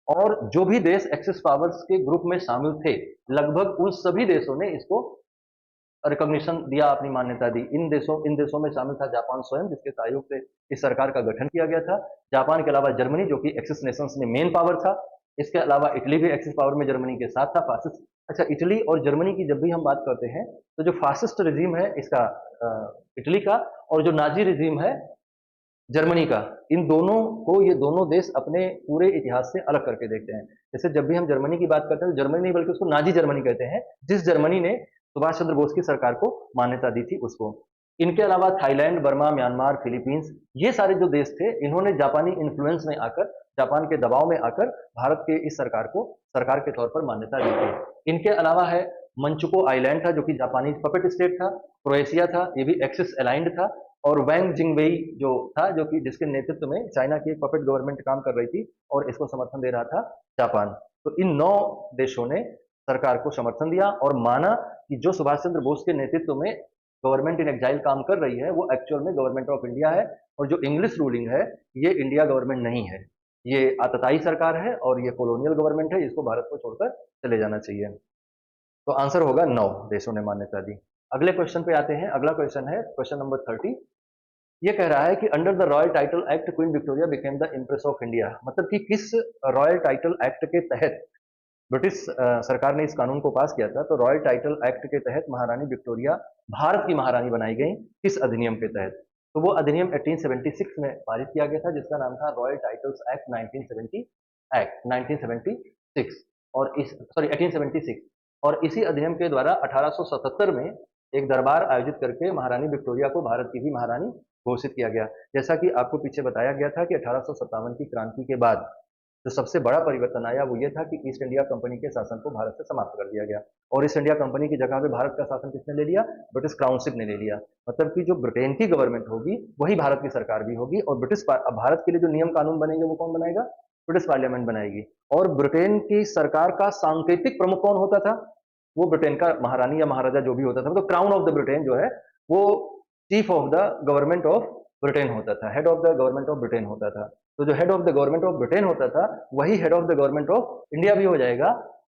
और जो भी देश एक्सिस पावर्स के ग्रुप में शामिल थे लगभग उन सभी देशों ने इसको रिकॉग्निशन दिया, अपनी मान्यता दी। इन देशों में शामिल था जापान स्वयं, जिसके सहयोग से इस सरकार का गठन किया गया था। जापान के अलावा जर्मनी जो कि एक्सिस नेशंस में मेन पावर था, इसके अलावा इटली भी एक्सिस पावर में जर्मनी के साथ था। फासिस्ट, अच्छा, इटली और जर्मनी की जब भी हम बात करते हैं तो जो फासिस्ट रिजीम है इसका इटली का, और जो नाजी रिजीम है जर्मनी का, इन दोनों को ये दोनों देश अपने पूरे इतिहास से अलग करके देखते हैं। जैसे जब भी हम जर्मनी की बात करते हैं तो जर्मनी नहीं बल्कि उसको नाजी जर्मनी कहते हैं, जिस जर्मनी ने सुभाष चंद्र बोस की सरकार को मान्यता दी थी उसको। इनके अलावा थाईलैंड, बर्मा, म्यांमार, फिलीपींस, ये सारे जो देश थे इन्होंने जापानी इन्फ्लुएंस में आकर, जापान के दबाव में आकर भारत के इस सरकार को सरकार के तौर पर मान्यता दी थी। इनके अलावा है मंचुको आइलैंड था जो कि जापानी पपेट स्टेट था, क्रोएशिया था, ये भी एक्सिस अलाइंड था, और वैंग जिंगवेई जो था, जो कि जिसके नेतृत्व में चाइना की एक पपेट गवर्नमेंट काम कर रही थी और इसको समर्थन दे रहा था जापान। तो इन 9 देशों ने सरकार को समर्थन दिया और माना कि जो सुभाष चंद्र बोस के नेतृत्व में गवर्नमेंट इन एक्जाइल काम कर रही है वो एक्चुअल में गवर्नमेंट ऑफ इंडिया है, और जो इंग्लिश रूलिंग है ये इंडिया गवर्नमेंट नहीं है, ये आतताई सरकार है और ये कॉलोनियल गवर्नमेंट है, इसको भारत को छोड़कर चले जाना चाहिए। तो आंसर होगा 9 देशों ने मान्यता दी। अगले क्वेश्चन पे आते हैं। अगला क्वेश्चन है क्वेश्चन नंबर 30। ये कह रहा है कि under the royal title act queen Victoria became the empress of India. मतलब कि किस रॉयल टाइटल एक्ट के तहत ब्रिटिश सरकार ने इस कानून को पास किया था? तो रॉयल टाइटल एक्ट के तहत महारानी विक्टोरिया भारत की महारानी बनाई गई। किस अधिनियम के तहत? तो वो अधिनियम 1876 में पारित किया गया था जिसका नाम था रॉयल टाइटल्स एक्ट 1976, और इस 1876, और इसी अधिनियम के द्वारा 1877 में एक दरबार आयोजित करके महारानी विक्टोरिया को भारत की भी महारानी घोषित किया गया। जैसा कि आपको पीछे बताया गया था कि 1857 की क्रांति के बाद जो सबसे बड़ा परिवर्तन आया वो ये था कि ईस्ट इंडिया कंपनी के शासन को भारत से समाप्त कर दिया गया, और ईस्ट इंडिया कंपनी की जगह पे भारत का शासन किसने ले लिया? ब्रिटिश क्राउनशिप ने ले लिया। मतलब कि जो ब्रिटेन की गवर्नमेंट होगी वही भारत की सरकार भी होगी, और भारत के लिए जो नियम कानून बनेंगे वो कौन बनाएगा? ब्रिटिश पार्लियामेंट बनाएगी। और ब्रिटेन की सरकार का सांकेतिक प्रमुख कौन होता था? वो ब्रिटेन का महारानी या महाराजा जो भी होता था। तो क्राउन ऑफ द ब्रिटेन जो है वो chief of the government of Britain होता था, head of the government of Britain होता था। तो जो head of the government of Britain होता था वही head of the government of India भी हो जाएगा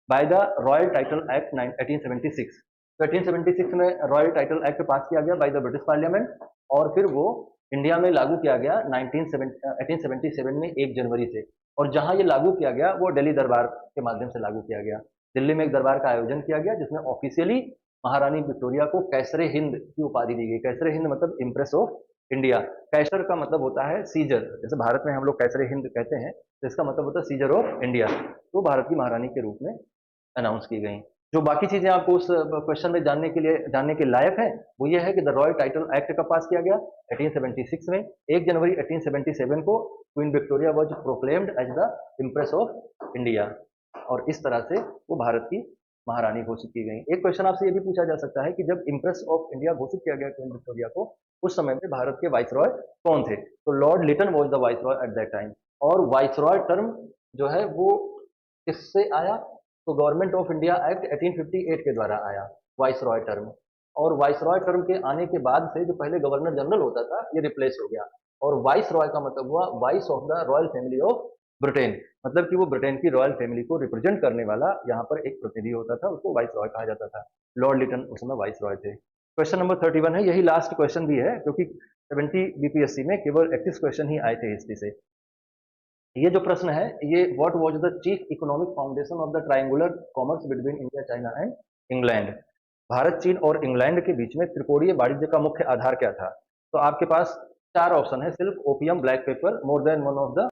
by the royal title act 1876। तो 1876 में रॉयल टाइटल एक्ट पास किया गया बाय द ब्रिटिश पार्लियामेंट, और फिर वो इंडिया में लागू किया गया 1877 में 1 जनवरी से। और जहां ये लागू किया गया वो दिल्ली दरबार के माध्यम से लागू किया गया। दिल्ली में एक दरबार का आयोजन किया गया जिसमें ऑफिशियली महारानी विक्टोरिया को कैसरे हिंद की उपाधि दी गई। कैसरे हिंद मतलब इम्प्रेस ऑफ इंडिया। कैसर का मतलब होता है सीजर, जैसे भारत में हम लोग कैसरे हिंद कहते हैं तो इसका मतलब होता है सीजर ऑफ इंडिया। तो भारत की महारानी के रूप में अनाउंस की गई। जो बाकी चीजें आपको उस क्वेश्चन में जानने के लायक है वो ये है कि द रॉयल टाइटल एक्ट कब पास किया गया? 1876 में। 1 जनवरी 1877 को queen Victoria was proclaimed as the empress of India, और इस तरह से वो भारत की महारानी घोषित की गई। एक क्वेश्चन आपसे ये भी पूछा जा सकता है कि जब इम्प्रेस ऑफ इंडिया घोषित किया गया क्वीन विक्टोरिया को, उस समय में भारत के वाइसरॉय कौन थे? तो lord Lytton was the viceroy at that time. और वाइसरॉय टर्म जो है वो किससे आया? तो गवर्नमेंट ऑफ इंडिया एक्ट 1858 के द्वारा आया वाइसरॉय टर्म। और वाइसरॉय टर्म के आने के बाद से जो पहले गवर्नर जनरल होता था ये रिप्लेस हो गया, और वाइसरॉय का मतलब हुआ vice of the royal family of Britain. मतलब कि वो ब्रिटेन की रॉयल फैमिली को रिप्रेजेंट करने वाला यहाँ पर एक प्रतिनिधि होता था, उसको वाइसरॉय कहा जाता था। लॉर्ड लिटन उस समय वाइसरॉय थे। क्वेश्चन नंबर 31 है, यही लास्ट क्वेश्चन भी है क्योंकि 70 बीपीएससी में केवल 31 क्वेश्चन ही आए थे हिस्ट्री से। ये जो प्रश्न है, ये what was the chief economic foundation of the triangular commerce between India, China and England. Bharat, चीन और इंग्लैंड के बीच में त्रिकोणीय वाणिज्य का मुख्य आधार क्या था? तो आपके पास चार ऑप्शन है सिर्फ, opium, black pepper, more than one of the